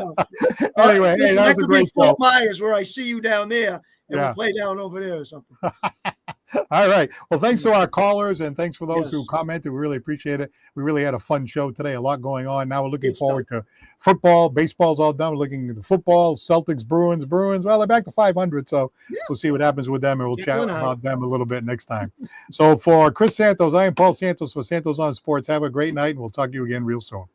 Anyway, listen, that was a great Fort Myers, where I see you down there, and Yeah. we'll play down over there or something. All right. Well, thanks to our callers, and thanks for those Yes. who commented. We really appreciate it. We really had a fun show today. A lot going on. Now we're looking Good forward to football. Baseball's all done. We're looking at the football. Celtics, Bruins. Well, they're back to 500, so we'll see what happens with them, and we'll chat about them a little bit next time. So for Chris Santos, I am Paul Santos for Santos on Sports. Have a great night, and we'll talk to you again real soon.